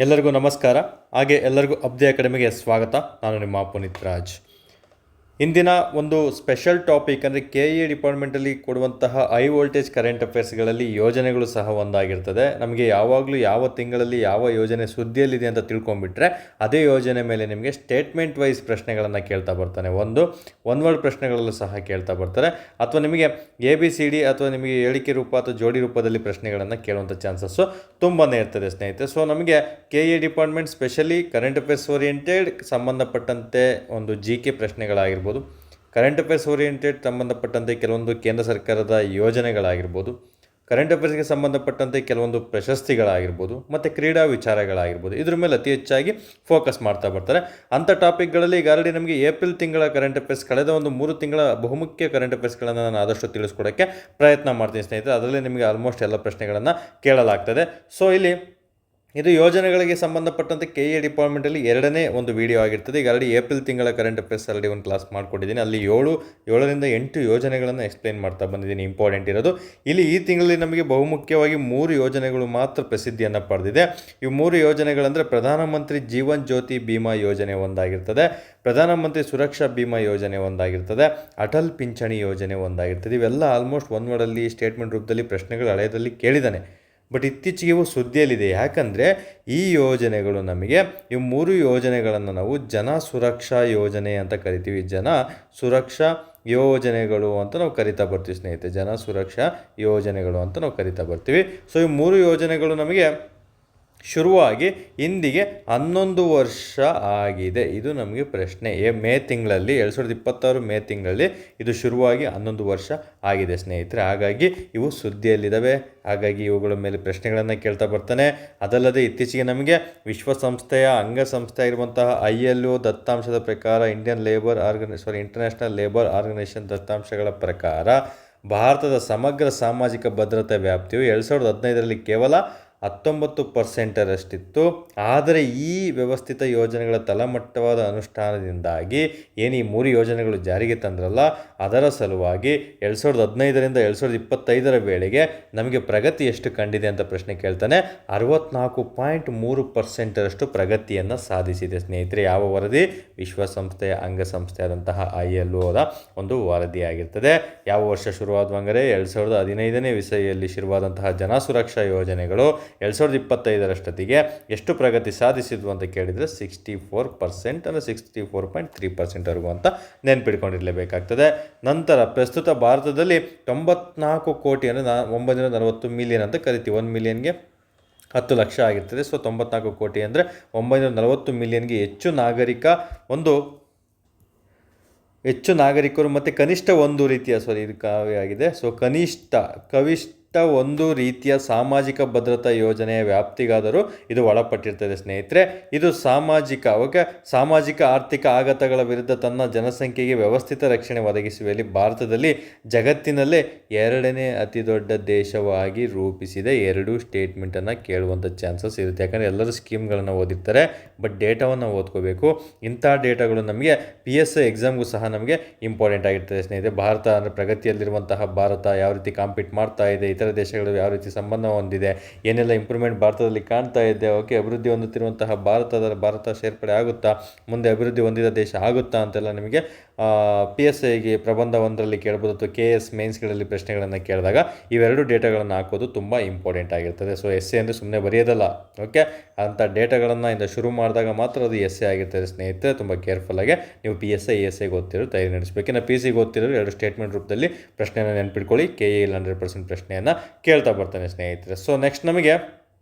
ಎಲ್ಲರಿಗೂ ನಮಸ್ಕಾರ. ಹಾಗೆ ಎಲ್ಲರಿಗೂ ಅಬ್ದಿ ಅಕಾಡೆಮಿಗೆ ಸ್ವಾಗತ. ನಾನು ನಿಮ್ಮ ಪುನೀತ್ ರಾಜ್. ಇಂದಿನ ಒಂದು ಸ್ಪೆಷಲ್ ಟಾಪಿಕ್ ಅಂದರೆ ಕೆ ಇ ಡಿಪಾರ್ಟ್ಮೆಂಟಲ್ಲಿ ಕೊಡುವಂತಹ ಹೈ ವೋಲ್ಟೇಜ್ ಕರೆಂಟ್ ಅಫೇರ್ಸ್ಗಳಲ್ಲಿ ಯೋಜನೆಗಳು ಸಹ ಒಂದಾಗಿರ್ತದೆ. ನಮಗೆ ಯಾವಾಗಲೂ ಯಾವ ತಿಂಗಳಲ್ಲಿ ಯಾವ ಯೋಜನೆ ಸುದ್ದಿಯಲ್ಲಿದೆ ಅಂತ ತಿಳ್ಕೊಂಬಿಟ್ರೆ ಅದೇ ಯೋಜನೆ ಮೇಲೆ ನಿಮಗೆ ಸ್ಟೇಟ್ಮೆಂಟ್ ವೈಸ್ ಪ್ರಶ್ನೆಗಳನ್ನು ಕೇಳ್ತಾ ಬರ್ತಾನೆ. ಒನ್ ವರ್ಡ್ ಪ್ರಶ್ನೆಗಳಲ್ಲೂ ಸಹ ಕೇಳ್ತಾ ಬರ್ತಾರೆ, ಅಥವಾ ನಿಮಗೆ ABCD ಅಥವಾ ನಿಮಗೆ ಹೇಳಿಕೆ ರೂಪ ಅಥವಾ ಜೋಡಿ ರೂಪದಲ್ಲಿ ಪ್ರಶ್ನೆಗಳನ್ನು ಕೇಳುವಂಥ ಚಾನ್ಸಸ್ಸು ತುಂಬಾ ಇರ್ತದೆ ಸ್ನೇಹಿತರೆ. ಸೊ ನಮಗೆ K E department specially current affairs oriented ಸಂಬಂಧಪಟ್ಟಂತೆ ಒಂದು GK ಪ್ರಶ್ನೆಗಳಾಗಿರ್ಬೋದು, ಕರೆಂಟ್ ಅಫೇರ್ಸ್ ಓರಿಯೆಂಟೆಡ್ ಸಂಬಂಧಪಟ್ಟಂತೆ ಕೆಲವೊಂದು ಕೇಂದ್ರ ಸರ್ಕಾರದ ಯೋಜನೆಗಳಾಗಿರ್ಬೋದು, ಕರೆಂಟ್ ಅಫೇರ್ಸ್ಗೆ ಸಂಬಂಧಪಟ್ಟಂತೆ ಕೆಲವೊಂದು ಪ್ರಶಸ್ತಿಗಳಾಗಿರ್ಬೋದು, ಮತ್ತು ಕ್ರೀಡಾ ವಿಚಾರಗಳಾಗಿರ್ಬೋದು, ಇದ್ರ ಮೇಲೆ ಅತಿ ಹೆಚ್ಚಾಗಿ ಫೋಕಸ್ ಮಾಡ್ತಾ ಬರ್ತಾರೆ. ಅಂಥ ಟಾಪಿಕ್ಗಳಲ್ಲಿ ಈಗ ಆಲ್ರೆಡಿ ನಮಗೆ ಏಪ್ರಿಲ್ ತಿಂಗಳ ಕರೆಂಟ್ ಅಫೇರ್ಸ್, ಕಳೆದ ಒಂದು 3 ತಿಂಗಳ ಬಹುಮುಖ್ಯ ಕರೆಂಟ್ ಅಫೇರ್ಸ್ಗಳನ್ನು ನಾನು ಆದಷ್ಟು ತಿಳಿಸ್ಕೊಡೋಕ್ಕೆ ಪ್ರಯತ್ನ ಮಾಡ್ತೀನಿ ಸ್ನೇಹಿತರೆ. ಅದರಲ್ಲಿ ನಿಮಗೆ ಆಲ್ಮೋಸ್ಟ್ ಎಲ್ಲ ಪ್ರಶ್ನೆಗಳನ್ನು ಕೇಳಲಾಗ್ತದೆ. ಸೊ ಇಲ್ಲಿ ಇದು ಯೋಜನೆಗಳಿಗೆ ಸಂಬಂಧಪಟ್ಟಂತೆ ಕೆ ಇ ಡಿಪಾರ್ಟ್ಮೆಂಟಲ್ಲಿ ಎರಡನೇ ಒಂದು ವಿಡಿಯೋ ಆಗಿರ್ತದೆ. ಈಗ ಆಲ್ರೆಡಿ ಏಪ್ರಿಲ್ ತಿಂಗಳ ಕರೆಂಟ್ ಅಫೇರ್ಸ್ ಆಲ್ರೆಡಿ ಒಂದು ಕ್ಲಾಸ್ ಮಾಡಿಕೊಟ್ಟಿದ್ದೀನಿ. ಅಲ್ಲಿ 7ರಿಂದ 8 ಯೋಜನೆಗಳನ್ನು ಎಕ್ಸ್ಪ್ಲೈನ್ ಮಾಡ್ತಾ ಬಂದಿದ್ದೀನಿ, ಇಂಪಾರ್ಟೆಂಟ್ ಇರೋದು. ಇಲ್ಲಿ ಈ ತಿಂಗಳಲ್ಲಿ ನಮಗೆ ಬಹುಮುಖ್ಯವಾಗಿ 3 ಯೋಜನೆಗಳು ಮಾತ್ರ ಪ್ರಸಿದ್ಧಿಯನ್ನು ಪಡೆದಿದೆ. ಇವು 3 ಯೋಜನೆಗಳಂದರೆ ಪ್ರಧಾನಮಂತ್ರಿ ಜೀವನ್ ಜ್ಯೋತಿ ಬಿಮಾ ಯೋಜನೆ ಒಂದಾಗಿರ್ತದೆ, ಪ್ರಧಾನಮಂತ್ರಿ ಸುರಕ್ಷಾ ಬಿಮಾ ಯೋಜನೆ ಒಂದಾಗಿರ್ತದೆ, ಅಟಲ್ ಪಿಂಚಣಿ ಯೋಜನೆ ಒಂದಾಗಿರ್ತದೆ. ಇವೆಲ್ಲ ಆಲ್ಮೋಸ್ಟ್ ಒನ್ ವರ್ಡಲ್ಲಿ ಸ್ಟೇಟ್ಮೆಂಟ್ ರೂಪದಲ್ಲಿ ಪ್ರಶ್ನೆಗಳು ಹಳೆಯದಲ್ಲಿ ಕೇಳಿದ್ದಾನೆ. ಬಟ್ ಇತ್ತೀಚೆಗೆ ಇವು ಸುದ್ದಿಯಲ್ಲಿದೆ. ಯಾಕಂದರೆ ಈ ಯೋಜನೆಗಳು ನಮಗೆ, ಈ 3 ಯೋಜನೆಗಳನ್ನು ನಾವು ಜನ ಸುರಕ್ಷಾ ಯೋಜನೆ ಅಂತ ಕರಿತೀವಿ. ಜನ ಸುರಕ್ಷಾ ಯೋಜನೆಗಳು ಅಂತ ನಾವು ಕರಿತಾ ಬರ್ತೀವಿ ಸ್ನೇಹಿತರೆ. ಜನ ಸುರಕ್ಷಾ ಯೋಜನೆಗಳು ಅಂತ ನಾವು ಕರಿತಾ ಬರ್ತೀವಿ. ಸೊ ಈ 3 ಯೋಜನೆಗಳು ನಮಗೆ ಶುರುವಾಗಿ ಇಂದಿಗೆ 11 ವರ್ಷ ಆಗಿದೆ. ಇದು ನಮಗೆ ಪ್ರಶ್ನೆ. ಮೇ ತಿಂಗಳಲ್ಲಿ 2026 ಮೇ ತಿಂಗಳಲ್ಲಿ ಇದು ಶುರುವಾಗಿ 11 ವರ್ಷ ಆಗಿದೆ ಸ್ನೇಹಿತರೆ. ಹಾಗಾಗಿ ಇವು ಸುದ್ದಿಯಲ್ಲಿದ್ದಾವೆ. ಹಾಗಾಗಿ ಇವುಗಳ ಮೇಲೆ ಪ್ರಶ್ನೆಗಳನ್ನು ಕೇಳ್ತಾ ಬರ್ತಾನೆ. ಅದಲ್ಲದೆ ಇತ್ತೀಚೆಗೆ ನಮಗೆ ವಿಶ್ವಸಂಸ್ಥೆಯ ಅಂಗಸಂಸ್ಥೆ ಆಗಿರುವಂತಹ ILO ದತ್ತಾಂಶದ ಪ್ರಕಾರ, ಇಂಟರ್ನ್ಯಾಷನಲ್ ಲೇಬರ್ ಆರ್ಗನೈಸೇಷನ್ ದತ್ತಾಂಶಗಳ ಪ್ರಕಾರ ಭಾರತದ ಸಮಗ್ರ ಸಾಮಾಜಿಕ ಭದ್ರತೆ ವ್ಯಾಪ್ತಿಯು 2015ರಲ್ಲಿ ಕೇವಲ 19%ರಷ್ಟಿತ್ತು. ಆದರೆ ಈ ವ್ಯವಸ್ಥಿತ ಯೋಜನೆಗಳ ತಳಮಟ್ಟವಾದ ಅನುಷ್ಠಾನದಿಂದಾಗಿ ಏನು ಈ 3 ಯೋಜನೆಗಳು ಜಾರಿಗೆ ತಂದ್ರಲ್ಲ, ಅದರ ಸಲುವಾಗಿ 2015ರಿಂದ 2025ರ ವೇಳೆಗೆ ನಮಗೆ ಪ್ರಗತಿ ಎಷ್ಟು ಕಂಡಿದೆ ಅಂತ ಪ್ರಶ್ನೆ ಕೇಳ್ತಾನೆ. 64.3%ರಷ್ಟು ಪ್ರಗತಿಯನ್ನು ಸಾಧಿಸಿದೆ ಸ್ನೇಹಿತರೆ. ಯಾವ ವರದಿ? ವಿಶ್ವಸಂಸ್ಥೆಯ ಅಂಗಸಂಸ್ಥೆ ಆದಂತಹ ILOದ ಒಂದು ವರದಿಯಾಗಿರ್ತದೆ. ಯಾವ ವರ್ಷ ಶುರುವಾದವಂದರೆ 2015ನೇ ಇಸವಿಯಲ್ಲಿ ಶುರುವಾದಂತಹ ಜನ ಸುರಕ್ಷಾ ಯೋಜನೆಗಳು 2025ರಷ್ಟೊತ್ತಿಗೆ ಎಷ್ಟು ಪ್ರಗತಿ ಸಾಧಿಸಿದ್ವು ಅಂತ ಕೇಳಿದರೆ 64%, ಅಂದರೆ 64.3%ವರೆಗೂ ಅಂತ ನೆನ್ಪಿಟ್ಕೊಂಡಿರಲೇಬೇಕಾಗ್ತದೆ. ನಂತರ ಪ್ರಸ್ತುತ ಭಾರತದಲ್ಲಿ 94 ಕೋಟಿ, ಅಂದರೆ 940 ಮಿಲಿಯನ್ ಅಂತ ಕರಿತೀವಿ. 1 ಮಿಲಿಯನ್ಗೆ 10 ಲಕ್ಷ ಆಗಿರ್ತದೆ. ಸೊ 94 ಕೋಟಿ ಅಂದರೆ 940 ಮಿಲಿಯನ್ಗೆ ಹೆಚ್ಚು ನಾಗರಿಕರು ಮತ್ತು ಕನಿಷ್ಠ ಒಂದು ರೀತಿಯ ಇದು ಕಾವ್ಯ ಆಗಿದೆ. ಸೊ ಕನಿಷ್ಠ ಒಂದು ರೀತಿಯ ಸಾಮಾಜಿಕ ಭದ್ರತಾ ಯೋಜನೆಯ ವ್ಯಾಪ್ತಿಗಾದರೂ ಇದು ಒಳಪಟ್ಟಿರ್ತದೆ ಸ್ನೇಹಿತರೆ. ಇದು ಸಾಮಾಜಿಕ ಆರ್ಥಿಕ ಆಘಾತಗಳ ವಿರುದ್ಧ ತನ್ನ ಜನಸಂಖ್ಯೆಗೆ ವ್ಯವಸ್ಥಿತ ರಕ್ಷಣೆ ಒದಗಿಸುವಲ್ಲಿ ಭಾರತದಲ್ಲಿ ಜಗತ್ತಿನಲ್ಲೇ 2ನೇ ಅತಿ ದೊಡ್ಡ ದೇಶವಾಗಿ ರೂಪಿಸಿದೆ. 2 ಸ್ಟೇಟ್ಮೆಂಟನ್ನು ಕೇಳುವಂಥ ಚಾನ್ಸಸ್ ಇರುತ್ತೆ. ಯಾಕಂದರೆ ಎಲ್ಲರೂ ಸ್ಕೀಮ್ಗಳನ್ನು ಓದಿರ್ತಾರೆ, ಬಟ್ ಡೇಟಾವನ್ನು ಓದ್ಕೋಬೇಕು. ಇಂಥ ಡೇಟಾಗಳು ನಮಗೆ PSI ಎಕ್ಸಾಮ್ಗೂ ಸಹ ನಮಗೆ ಇಂಪಾರ್ಟೆಂಟ್ ಆಗಿರ್ತದೆ ಸ್ನೇಹಿತರೆ. ಭಾರತ ಅಂದರೆ ಪ್ರಗತಿಯಲ್ಲಿರುವಂತಹ ಭಾರತ ಯಾವ ರೀತಿ ಕಾಂಪೀಟ್ ಮಾಡ್ತಾ ಇದೆ, ಇತರ ದೇಶಗಳು ಯಾವ ರೀತಿ ಸಂಬಂಧ ಹೊಂದಿದೆ, ಏನೆಲ್ಲ ಇಂಪ್ರೂವ್ಮೆಂಟ್ ಭಾರತದಲ್ಲಿ ಕಾಣ್ತಾ ಇದೆ, ಅಭಿವೃದ್ಧಿ ಹೊಂದುತ್ತಿರುವಂತಹ ಭಾರತ ಸೇರ್ಪಡೆ ಆಗುತ್ತಾ, ಮುಂದೆ ಅಭಿವೃದ್ಧಿ ಹೊಂದಿದ ದೇಶ ಆಗುತ್ತಾ ಅಂತೆಲ್ಲ ನಿಮಗೆ PSIಗೆ ಪ್ರಬಂಧ 1ರಲ್ಲಿ ಕೇಳ್ಬೋದು, ಅಥವಾ KS ಮೇನ್ಸ್ಗಳಲ್ಲಿ ಪ್ರಶ್ನೆಗಳನ್ನು ಕೇಳಿದಾಗ ಇವೆರಡು ಡೇಟಾಗಳನ್ನು ಹಾಕೋದು ತುಂಬ ಇಂಪಾರ್ಟೆಂಟ್ ಆಗಿರ್ತದೆ. ಸೊ ಎಸ್ಸೆ ಅಂದರೆ ಸುಮ್ಮನೆ ಬರೆಯೋದಲ್ಲ, ಓಕೆ. ಅಂಥ ಡೇಟಾಗಳನ್ನು ಶುರು ಮಾಡಿದಾಗ ಮಾತ್ರ ಅದು ಎಸ್ಸೆ ಆಗಿರ್ತದೆ ಸ್ನೇಹಿತರೆ. ತುಂಬ ಕೇರ್ಫುಲ್ಲಾಗಿ ನೀವು PSI ESIಗೆ ಓದ್ತಿರೋರು ತಯಾರಿ ನಡೆಸಬೇಕು. ಇನ್ನು PCಗೆ ಓದ್ತಿರೋರು 2 ಸ್ಟೇಟ್ಮೆಂಟ್ ರೂಪದಲ್ಲಿ ಪ್ರಶ್ನೆಯನ್ನು ನೆನ್ಪಿಟ್ಕೊಳ್ಳಿ. KE 100% ಪ್ರಶ್ನೆಯನ್ನು ಕೇಳ್ತಾ ಬರ್ತಾನೆ ಸ್ನೇಹಿತರೆ. ಸೊ ನೆಕ್ಸ್ಟ್ ನಮಗೆ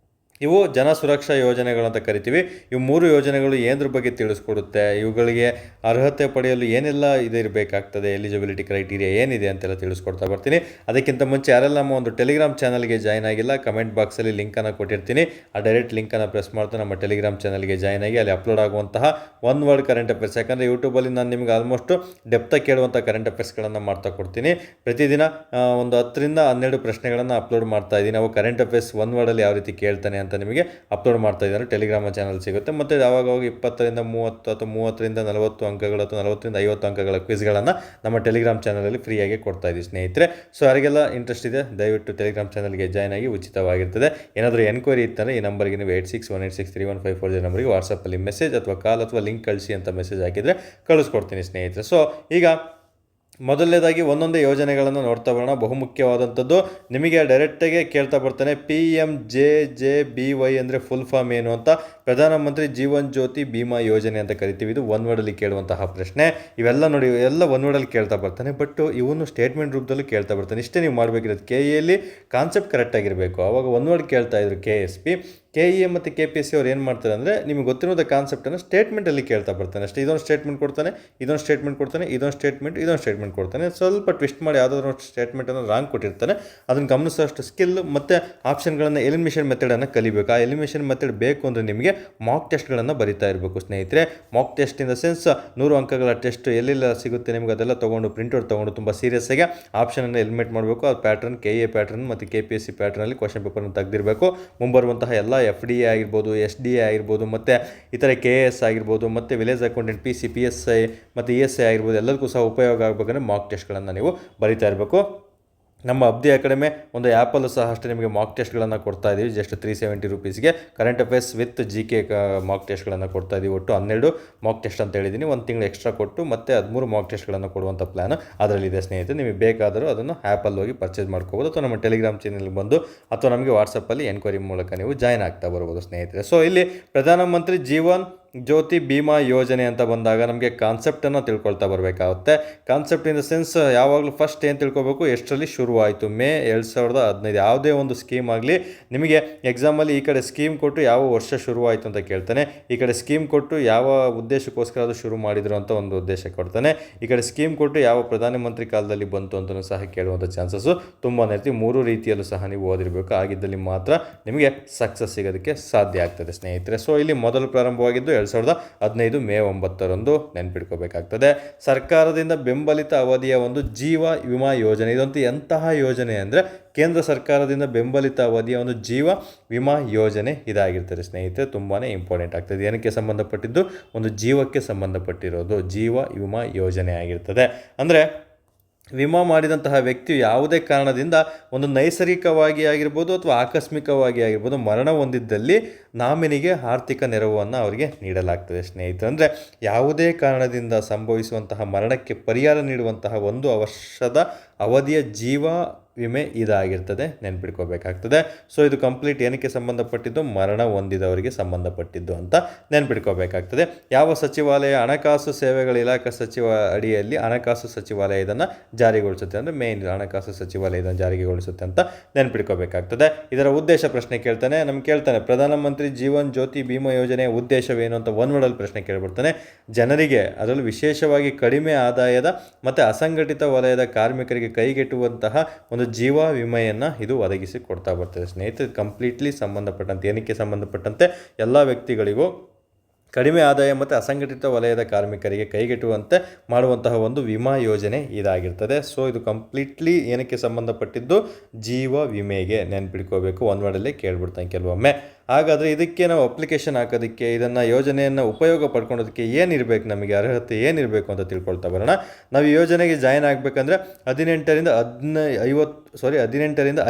ಇವು ಜನ ಸುರಕ್ಷಾ ಯೋಜನೆಗಳಂತ ಕರಿತೀವಿ. ಇವು 3 ಯೋಜನೆಗಳು ಏನದ್ರ ಬಗ್ಗೆ ತಿಳಿಸ್ಕೊಡುತ್ತೆ, ಇವುಗಳಿಗೆ ಅರ್ಹತೆ ಪಡೆಯಲು ಏನೆಲ್ಲ ಇರಬೇಕಾಗ್ತದೆ, ಎಲಿಜಿಬಿಲಿಟಿ ಕ್ರೈಟೀರಿಯಾ ಏನಿದೆ ಅಂತೆಲ್ಲ ತಿಳಿಸ್ಕೊಡ್ತಾ ಬರ್ತೀನಿ. ಅದಕ್ಕಿಂತ ಮುಂಚೆ ಯಾರೆಲ್ಲ ನಮ್ಮ ಒಂದು ಟೆಲಿಗ್ರಾಮ್ ಚಾನಲ್ಗೆ ಜಾಯ್ನ್ ಆಗಿಲ್ಲ, ಕಮೆಂಟ್ ಬಾಕ್ಸಲ್ಲಿ ಲಿಂಕನ್ನು ಕೊಟ್ಟಿರ್ತೀನಿ. ಆ ಡೈರೆಕ್ಟ್ ಲಿಂಕನ್ನು ಪ್ರೆಸ್ ಮಾಡ್ತಾ ನಮ್ಮ ಟೆಲಿಗ್ರಾಮ್ ಚಾನಲ್ಗೆ ಜಾಯ್ನ್ ಆಗಿ ಅಲ್ಲಿ ಅಪ್ಲೋಡ್ ಆಗುವಂತಹ ಒನ್ ವರ್ಡ್ ಕರೆಂಟ್ ಅಫೇರ್ಸ್. ಯಾಕಂದರೆ ಯೂಟ್ಯೂಬಲ್ಲಿ ನಾನು ನಿಮಗೆ ಆಲ್ಮೋಸ್ಟ್ ಡೆಪ್ತಾಗಿ ಕೇಳುವಂಥ ಕರೆಂಟ್ ಅಫೇರ್ಸ್ಗಳನ್ನು ಮಾಡ್ತಾ ಕೊಡ್ತೀನಿ. ಪ್ರತಿದಿನ ಒಂದು 10ರಿಂದ 12 ಪ್ರಶ್ನೆಗಳನ್ನು ಅಪ್ಲೋಡ್ ಮಾಡ್ತಾ ಇದ್ದೀನಿ. ನಾವು ಕರೆಂಟ್ ಅಫೇರ್ಸ್ ಒನ್ ವರ್ಡಲ್ಲಿ ಯಾವ ರೀತಿ ಕೇಳ್ತಾನೆ ಅಂತ ನಿಮಗೆ ಅಪ್ಲೋಡ್ ಮಾಡ್ತಾ ಇದ್ದಾರೆ. ಟೆಲಿಗ್ರಾಮ್ ಚಾನಲ್ ಸಿಗುತ್ತೆ. ಮತ್ತು ಯಾವಾಗವಾಗ 20ರಿಂದ 30 ಅಥವಾ 30ರಿಂದ 40 ಅಂಕಗಳು ಅಥವಾ 40ರಿಂದ 50 ಅಂಕಗಳ ಕ್ವಿಸ್ಗಳನ್ನು ನಮ್ಮ ಟೆಲಿಗ್ರಾಮ್ ಚಾನಲಲ್ಲಿ ಫ್ರೀಯಾಗಿ ಕೊಡ್ತಾ ಇದ್ದೀವಿ ಸ್ನೇಹಿತರೆ. ಸೊ ಯಾರಿಗೆಲ್ಲ ಇಂಟ್ರೆಸ್ಟ್ ಇದೆ ದಯವಿಟ್ಟು ಟೆಲಿಗ್ರಾಮ್ ಚಾನಲ್ಗೆ ಜಾಯ್ನ್ ಆಗಿ, ಉಚಿತವಾಗಿರ್ತದೆ. ಏನಾದರೂ ಎನ್ಕ್ವೈರಿ ಇತ್ತಂದರೆ ಈ ನಂಬರ್ಗೆ ನೀವು 8618631540 ನಂಬರ್ಗೆ ವಾಟ್ಸಪ್ಪಲ್ಲಿ ಮೆಸೇಜ್ ಅಥವಾ ಕಾಲ್ ಅಥವಾ ಲಿಂಕ್ ಕಳಿಸಿ ಅಂತ ಮೆಸೇಜ್ ಹಾಕಿದರೆ ಕಳಿಸ್ಕೊಡ್ತೀನಿ ಸ್ನೇಹಿತರೆ. ಸೊ ಈಗ ಮೊದಲನೇದಾಗಿ ಒಂದೊಂದೇ ಯೋಜನೆಗಳನ್ನು ನೋಡ್ತಾ ಬರೋಣ. ಬಹುಮುಖ್ಯವಾದಂಥದ್ದು ನಿಮಗೆ ಡೈರೆಕ್ಟಾಗಿ ಕೇಳ್ತಾ ಬರ್ತಾನೆ, PMJJBY ಅಂದರೆ ಫುಲ್ ಫಾರ್ಮ್ ಏನು ಅಂತ. ಪ್ರಧಾನಮಂತ್ರಿ ಜೀವನ್ ಜ್ಯೋತಿ ಬಿಮಾ ಯೋಜನೆ ಅಂತ ಕರಿತೀವಿ. ಇದು ಒನ್ ವರ್ಡಲ್ಲಿ ಕೇಳುವಂತಹ ಪ್ರಶ್ನೆ. ಇವೆಲ್ಲ ನೋಡಿ, ಎಲ್ಲ ಒನ್ ವರ್ಡಲ್ಲಿ ಕೇಳ್ತಾ ಬರ್ತಾನೆ. ಬಟ್ ಇವನು ಸ್ಟೇಟ್ಮೆಂಟ್ ರೂಪದಲ್ಲೂ ಕೇಳ್ತಾ ಬರ್ತಾನೆ. ಇಷ್ಟೇ ನೀವು ಮಾಡಬೇಕಿರೋದು. KEಯಲ್ಲಿ ಕಾನ್ಸೆಪ್ಟ್ ಕರೆಕ್ಟಾಗಿರಬೇಕು. ಆವಾಗ ಒನ್ ವರ್ಡ್ ಕೇಳ್ತಾ ಇದ್ರು KSP. KEA ಮತ್ತು KPSC ಅವ್ರು ಏನು ಮಾಡ್ತಾರೆ ಅಂದರೆ ನಿಮಗೆ ಗೊತ್ತಿರೋದ ಕಾನ್ಸೆಪ್ಟನ್ನು ಸ್ಟೇಟ್ಮೆಂಟಲ್ಲಿ ಕೇಳ್ತಾ ಬರ್ತಾನೆ ಅಷ್ಟೇ. ಇದೊಂದು ಸ್ಟೇಟ್ಮೆಂಟ್ ಕೊಡ್ತಾನೆ, ಇದೊಂದು ಸ್ಟೇಟ್ಮೆಂಟ್ ಕೊಡ್ತಾನೆ, ಇದೊಂದು ಸ್ಟೇಟ್ಮೆಂಟ್ ಕೊಡ್ತಾನೆ. ಸ್ವಲ್ಪ ಟ್ವಿಸ್ಟ್ ಮಾಡಿ ಯಾವುದಾದ್ರೂ ಸ್ಟೇಟ್ಮೆಂಟನ್ನು ರಾಂಗ್ ಕೊಟ್ಟಿರ್ತಾನೆ. ಅದನ್ನು ಗಮನಿಸೋಷ್ಟು ಸ್ಕಿಲ್ ಮತ್ತು ಆಪ್ಷನ್ಗಳನ್ನು ಎಲಿಮಿನೇಷನ್ ಮೆಥಡನ್ನು ಕಲಿಬೇಕು. ಆ ಎಲಿಮಿನೇಷನ್ ಮೆಥಡ್ ಬೇಕು ಅಂದರೆ ನಿಮಗೆ ಮಾಕ್ ಟೆಸ್ಟ್ಗಳನ್ನು ಬರಿತಾ ಇರಬೇಕು ಸ್ನೇಹಿತರೆ. Mock test in the sense 100 ಅಂಕಗಳ ಟೆಸ್ಟ್ ಎಲ್ಲೆಲ್ಲ ಸಿಗುತ್ತೆ ನಿಮಗೆ ಅದೆಲ್ಲ ತೊಗೊಂಡು ಪ್ರಿಂಟ್ಔಟ್ ತೊಗೊಂಡು ತುಂಬ ಸೀರಿಯಸ್ಸಾಗಿ ಆಪ್ಷನನ್ನು ಎಲಿಮಿನೇಟ್ ಮಾಡಬೇಕು. ಆ ಪ್ಯಾಟ್ರನ್ KEA ಪ್ಯಾಟ್ರನ್ ಮತ್ತು KPSC ಪ್ಯಾಟ್ರನಲ್ಲಿ ಕ್ವಶನ್ ಪೇಪರ್ನ ತೆಗೆದಿರಬೇಕು. ಮುಂಬರುವಂತಹ ಎಲ್ಲ FDA ಆಗಿರ್ಬೋದು, SDA ಆಗಿರ್ಬೋದು, ಮತ್ತು ಇತರ KAS ಆಗಿರ್ಬೋದು, ಮತ್ತು ವಿಲೇಜ್ ಅಕೌಂಟೆಂಟ್ PC PSI ಮತ್ತು ESI ಆಗಿರ್ಬೋದು, ಎಲ್ಲದಕ್ಕೂ ಸಹ ಉಪಯೋಗ ಆಗಬೇಕಂದ್ರೆ ಮಾಕ್ ಟೆಸ್ಟ್ಗಳನ್ನು ನೀವು ಬರಿತಾ ಇರಬೇಕು. ನಮ್ಮ ಅಬ್ದಿ ಅಕಾಡೆಮಿ ಒಂದು ಆ್ಯಪಲ್ಲೂ ಸಹ ಅಷ್ಟೇ ನಿಮಗೆ ಮಾಕ್ ಟೆಸ್ಟ್ಗಳನ್ನು ಕೊಡ್ತಾ ಇದ್ದೀವಿ. ಜಸ್ಟ್ 370 ರೂಪೀಸ್ಗೆ current affairs with GK mock ಟೆಸ್ಟ್ಗಳನ್ನು ಕೊಡ್ತಾ ಇದ್ದೀವಿ. ಒಟ್ಟು 12 ಮಾಕ್ ಟೆಸ್ಟ್ ಅಂತ ಹೇಳಿದ್ದೀನಿ. ಒಂದು ತಿಂಗಳು ಎಕ್ಸ್ಟ್ರಾ ಕೊಟ್ಟು ಮತ್ತೆ 13 ಮಾಕ್ ಟೆಸ್ಟ್ಗಳನ್ನು ಕೊಡುವಂಥ ಪ್ಲ್ಯಾನ್ ಅದರಲ್ಲಿದೆ ಸ್ನೇಹಿತರೆ. ನಿಮಗೆ ಬೇಕಾದರೂ ಅದನ್ನು ಆ್ಯಪಲ್ಲಿ ಹೋಗಿ ಪರ್ಚೇಸ್ ಮಾಡ್ಕೋಬೋದು, ಅಥವಾ ನಮ್ಮ ಟೆಲಿಗ್ರಾಮ್ ಚಾನಲ್ಗೆ ಬಂದು ಅಥವಾ ನಮಗೆ ವಾಟ್ಸಪ್ಪಲ್ಲಿ ಎನ್ಕ್ವೈರಿ ಮೂಲಕ ನೀವು ಜಾಯ್ನ್ ಆಗ್ತಾ ಬರ್ಬೋದು ಸ್ನೇಹಿತರೆ. ಸೊ ಇಲ್ಲಿ ಪ್ರಧಾನಮಂತ್ರಿ ಜೀವನ್ ಜ್ಯೋತಿ ಬಿಮಾ ಯೋಜನೆ ಅಂತ ಬಂದಾಗ ನಮಗೆ ಕಾನ್ಸೆಪ್ಟನ್ನು ತಿಳ್ಕೊಳ್ತಾ ಬರಬೇಕಾಗುತ್ತೆ. ಕಾನ್ಸೆಪ್ಟ್ ಇನ್ ದ ಸೆನ್ಸ್ ಯಾವಾಗಲೂ ಫಸ್ಟ್ ಏನು ತಿಳ್ಕೊಬೇಕು, ಎಷ್ಟರಲ್ಲಿ ಶುರುವಾಯಿತು, ಮೇ 2015. ಯಾವುದೇ ಒಂದು ಸ್ಕೀಮ್ ಆಗಲಿ ನಿಮಗೆ ಎಕ್ಸಾಮಲ್ಲಿ ಈ ಕಡೆ ಸ್ಕೀಮ್ ಕೊಟ್ಟು ಯಾವ ವರ್ಷ ಶುರುವಾಯಿತು ಅಂತ ಕೇಳ್ತಾನೆ, ಈ ಕಡೆ ಸ್ಕೀಮ್ ಕೊಟ್ಟು ಯಾವ ಉದ್ದೇಶಕ್ಕೋಸ್ಕರ ಅದು ಶುರು ಮಾಡಿದ್ರು ಅಂತ ಒಂದು ಉದ್ದೇಶ ಕೊಡ್ತಾನೆ, ಈ ಕಡೆ ಸ್ಕೀಮ್ ಕೊಟ್ಟು ಯಾವ ಪ್ರಧಾನಮಂತ್ರಿ ಕಾಲದಲ್ಲಿ ಬಂತು ಅಂತಲೂ ಸಹ ಕೇಳುವಂಥ ಚಾನ್ಸಸ್ಸು ತುಂಬಾ ಇರ್ತೀವಿ. 3 ರೀತಿಯಲ್ಲೂ ಸಹ ನೀವು ಓದಿರಬೇಕು. ಆಗಿದ್ದಲ್ಲಿ ಮಾತ್ರ ನಿಮಗೆ ಸಕ್ಸಸ್ ಸಿಗೋದಕ್ಕೆ ಸಾಧ್ಯ ಆಗ್ತದೆ ಸ್ನೇಹಿತರೆ. ಸೊ ಇಲ್ಲಿ ಮೊದಲು ಪ್ರಾರಂಭವಾಗಿದ್ದು 2015 ಮೇ 9 ನೆನಪಿಟ್ಕೋಬೇಕಾಗ್ತದೆ. ಸರ್ಕಾರದಿಂದ ಬೆಂಬಲಿತ ಅವಧಿಯ ಒಂದು ಜೀವ ವಿಮಾ ಯೋಜನೆ. ಇದಂತೂ ಎಂತಹ ಯೋಜನೆ ಅಂದರೆ ಕೇಂದ್ರ ಸರ್ಕಾರದಿಂದ ಬೆಂಬಲಿತ ಅವಧಿಯ ಒಂದು ಜೀವ ವಿಮಾ ಯೋಜನೆ ಇದಾಗಿರ್ತದೆ ಸ್ನೇಹಿತರೆ. ತುಂಬಾ ಇಂಪಾರ್ಟೆಂಟ್ ಆಗ್ತದೆ. ಏನಕ್ಕೆ ಸಂಬಂಧಪಟ್ಟಿದ್ದು, ಒಂದು ಜೀವಕ್ಕೆ ಸಂಬಂಧಪಟ್ಟಿರೋದು ಜೀವ ವಿಮಾ ಯೋಜನೆ ಆಗಿರ್ತದೆ. ಅಂದರೆ ವಿಮಾ ಮಾಡಿದಂತಹ ವ್ಯಕ್ತಿಯು ಯಾವುದೇ ಕಾರಣದಿಂದ ಒಂದು ನೈಸರ್ಗಿಕವಾಗಿ ಆಗಿರ್ಬೋದು ಅಥವಾ ಆಕಸ್ಮಿಕವಾಗಿ ಆಗಿರ್ಬೋದು ಮರಣ ಹೊಂದಿದ್ದಲ್ಲಿ ನಾಮಿನಿಗೆ ಆರ್ಥಿಕ ನೆರವನ್ನು ಅವರಿಗೆ ನೀಡಲಾಗ್ತದೆ ಸ್ನೇಹಿತರೆ. ಅಂದರೆ ಯಾವುದೇ ಕಾರಣದಿಂದ ಸಂಭವಿಸುವಂತಹ ಮರಣಕ್ಕೆ ಪರಿಹಾರ ನೀಡುವಂತಹ 1 ವರ್ಷದ ಅವಧಿಯ ಜೀವ ವಿಮೆ ಇದಾಗಿರ್ತದೆ, ನೆನ್ಪಿಟ್ಕೋಬೇಕಾಗ್ತದೆ. ಸೊ ಇದು ಕಂಪ್ಲೀಟ್ ಏನಕ್ಕೆ ಸಂಬಂಧಪಟ್ಟಿದ್ದು, ಮರಣ ಹೊಂದಿದವರಿಗೆ ಸಂಬಂಧಪಟ್ಟಿದ್ದು ಅಂತ ನೆನ್ಪಿಟ್ಕೋಬೇಕಾಗ್ತದೆ. ಯಾವ ಸಚಿವಾಲಯ, ಹಣಕಾಸು ಸೇವೆಗಳ ಇಲಾಖೆ ಸಚಿವ ಅಡಿಯಲ್ಲಿ ಹಣಕಾಸು ಸಚಿವಾಲಯ ಇದನ್ನು ಜಾರಿಗೊಳಿಸುತ್ತೆ. ಅಂದರೆ ಮೇನ್ ಹಣಕಾಸು ಸಚಿವಾಲಯ ಇದನ್ನು ಜಾರಿಗೊಳಿಸುತ್ತೆ ಅಂತ ನೆನ್ಪಿಟ್ಕೋಬೇಕಾಗ್ತದೆ. ಇದರ ಉದ್ದೇಶ ಪ್ರಶ್ನೆ ಕೇಳ್ತಾನೆ, ನಮ್ಗೆ ಕೇಳ್ತಾನೆ ಪ್ರಧಾನಮಂತ್ರಿ ಜೀವನ್ ಜ್ಯೋತಿ ಬಿಮಾ ಯೋಜನೆಯ ಉದ್ದೇಶವೇನು ಅಂತ ಒನ್ ವರ್ಡಲ್ಲಿ ಪ್ರಶ್ನೆ ಕೇಳಿಬಿಡ್ತಾನೆ. ಜನರಿಗೆ, ಅದರಲ್ಲೂ ವಿಶೇಷವಾಗಿ ಕಡಿಮೆ ಆದಾಯದ ಮತ್ತು ಅಸಂಘಟಿತ ವಲಯದ ಕಾರ್ಮಿಕರಿಗೆ ಕೈಗೆಟುವಂತಹ ಒಂದು ಜೀವ ವಿಮೆಯನ್ನು ಇದು ಒದಗಿಸಿ ಕೊಡ್ತಾ ಬರ್ತದೆ ಸ್ನೇಹಿತರೆ. ಕಂಪ್ಲೀಟ್ಲಿ ಸಂಬಂಧಪಟ್ಟಂತೆ, ಏನಕ್ಕೆ ಸಂಬಂಧಪಟ್ಟಂತೆ ಎಲ್ಲ ವ್ಯಕ್ತಿಗಳಿಗೂ ಕಡಿಮೆ ಆದಾಯ ಮತ್ತು ಅಸಂಘಟಿತ ವಲಯದ ಕಾರ್ಮಿಕರಿಗೆ ಕೈಗೆಟುವಂತೆ ಮಾಡುವಂತಹ ಒಂದು ವಿಮಾ ಯೋಜನೆ ಇದಾಗಿರ್ತದೆ. ಸೊ ಇದು ಕಂಪ್ಲೀಟ್ಲಿ ಏನಕ್ಕೆ ಸಂಬಂಧಪಟ್ಟಿದ್ದು, ಜೀವ ವಿಮೆಗೆ. ನೆನ್ಪಿಟ್ಕೋಬೇಕು, ಒನ್ ವರ್ಡಲ್ಲೇ ಕೇಳ್ಬಿಡ್ತಾನೆ ಕೆಲವೊಮ್ಮೆ. ಹಾಗಾದರೆ ಇದಕ್ಕೆ ನಾವು ಅಪ್ಲಿಕೇಶನ್ ಹಾಕೋದಕ್ಕೆ, ಇದನ್ನು ಯೋಜನೆಯನ್ನು ಉಪಯೋಗ ಪಡ್ಕೊಳೋದಕ್ಕೆ ಏನಿರಬೇಕು, ನಮಗೆ ಅರ್ಹತೆ ಏನಿರಬೇಕು ಅಂತ ತಿಳ್ಕೊಳ್ತಾ ಬರೋಣ. ನಾವು ಈ ಯೋಜನೆಗೆ ಜಾಯ್ನ್ ಆಗಬೇಕಂದ್ರೆ 18ರಿಂದ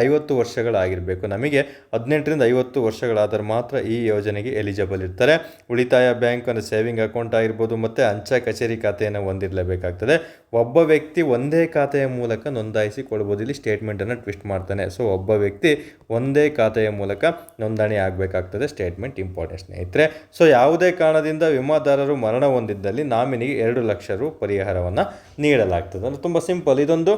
50 ವರ್ಷಗಳಾಗಿರಬೇಕು. ನಮಗೆ 18ರಿಂದ 50 ವರ್ಷಗಳಾದರೆ ಮಾತ್ರ ಈ ಯೋಜನೆಗೆ ಎಲಿಜಿಬಲ್ ಇರ್ತಾರೆ. ಉಳಿತಾಯ ಬ್ಯಾಂಕ್ ಅಂದರೆ ಸೇವಿಂಗ್ ಅಕೌಂಟ್ ಆಗಿರ್ಬೋದು, ಮತ್ತು ಅಂಚೆ ಕಚೇರಿ ಖಾತೆಯನ್ನು ಹೊಂದಿರಲೇಬೇಕಾಗ್ತದೆ. ಒಬ್ಬ ವ್ಯಕ್ತಿ ಒಂದೇ ಖಾತೆಯ ಮೂಲಕ ನೋಂದಾಯಿಸಿಕೊಳ್ಬೋದು. ಇಲ್ಲಿ ಸ್ಟೇಟ್ಮೆಂಟನ್ನು ಟ್ವಿಸ್ಟ್ ಮಾಡ್ತಾನೆ. ಸೊ ಒಬ್ಬ ವ್ಯಕ್ತಿ ಒಂದೇ ಖಾತೆಯ ಮೂಲಕ ನೋಂದಣಿ ಆಗಬೇಕಾಗ್ತದೆ. ಸ್ಟೇಟ್ಮೆಂಟ್ ಇಂಪಾರ್ಟೆಂಟ್ ಸ್ನೇಹಿತರೆ. ಸೊ ಯಾವುದೇ ಕಾರಣದಿಂದ ವಿಮಾದಾರರು ಮರಣ ಹೊಂದಿದ್ದಲ್ಲಿ ನಾಮಿನಿಗೆ 2 ಲಕ್ಷ ರು ಪರಿಹಾರವನ್ನು ನೀಡಲಾಗ್ತದೆ. ಅಂದರೆ ತುಂಬ ಸಿಂಪಲ್. ಇದೊಂದು